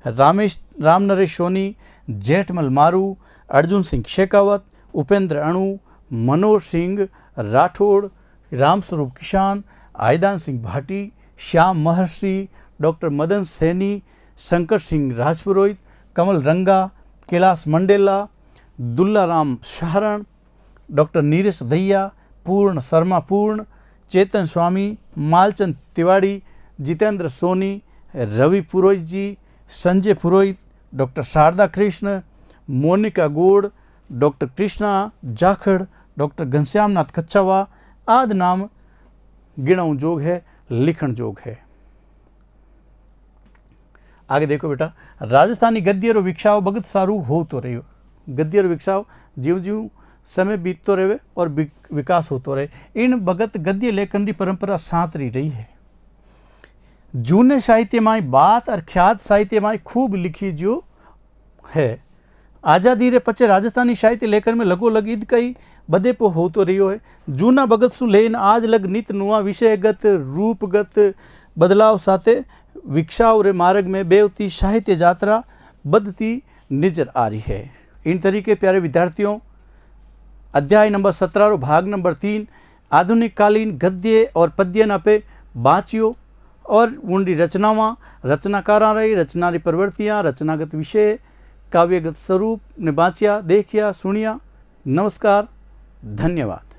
राम नरेश सोनी, जेठमल मारू, अर्जुन सिंह शेखावत, उपेंद्र अणु, मनोज सिंह राठौड़, रामस्वरूप किसान, आयदान सिंह भाटी, श्याम महर्षि, डॉक्टर मदन सैनी, शंकर सिंह राजपुरोहित, कमल रंगा, कैलाश मंडेला, दुल्ला राम शहरण, डॉक्टर नीरज दहिया, पूर्ण शर्मा पूर्ण, चेतन स्वामी, मालचंद तिवाड़ी, जितेंद्र सोनी, रवि पुरोहित जी, संजय पुरोहित, डॉक्टर शारदा कृष्ण, मोनिका गोड़, डॉक्टर कृष्णा जाखड़, डॉक्टर घनश्यामनाथ कच्छावा आदि नाम गिणव जोग है, लिखण जोग है। आगे देखो बेटा, राजस्थानी गद्य रो विकसाव भगत सारू हो तो रही। गद्य रो विकसाव जीव जीव समय बीततो रहे और विकास होतो रहे। इन भगत गद्य लेखन की परंपरा सांतरी रही है। जूने साहित्य में बात और ख्यात साहित्य में खूब लिखी जो है। आज़ादी रे पचे राजस्थानी साहित्य लेखन में लगोलग ईद कई बदेपो होतो रह्यो है। जूना भगत सु लेन आज लग नित नुआ विषयगत रूपगत बदलाव साथे विकसाव रे मार्ग में बेवती साहित्य यात्रा बदती नजर आ रही है। इन तरीके प्यारे विद्यार्थियों, अध्याय नंबर 17 भाग नंबर 3 आधुनिक कालीन गद्य और पद्य न पे बाँचियो और उनकी रचनावां रचनाकारा रही रचना री प्रवृत्तियाँ रचनागत विषय काव्यगत स्वरूप ने बाँचिया देखिया सुनिया। नमस्कार, धन्यवाद।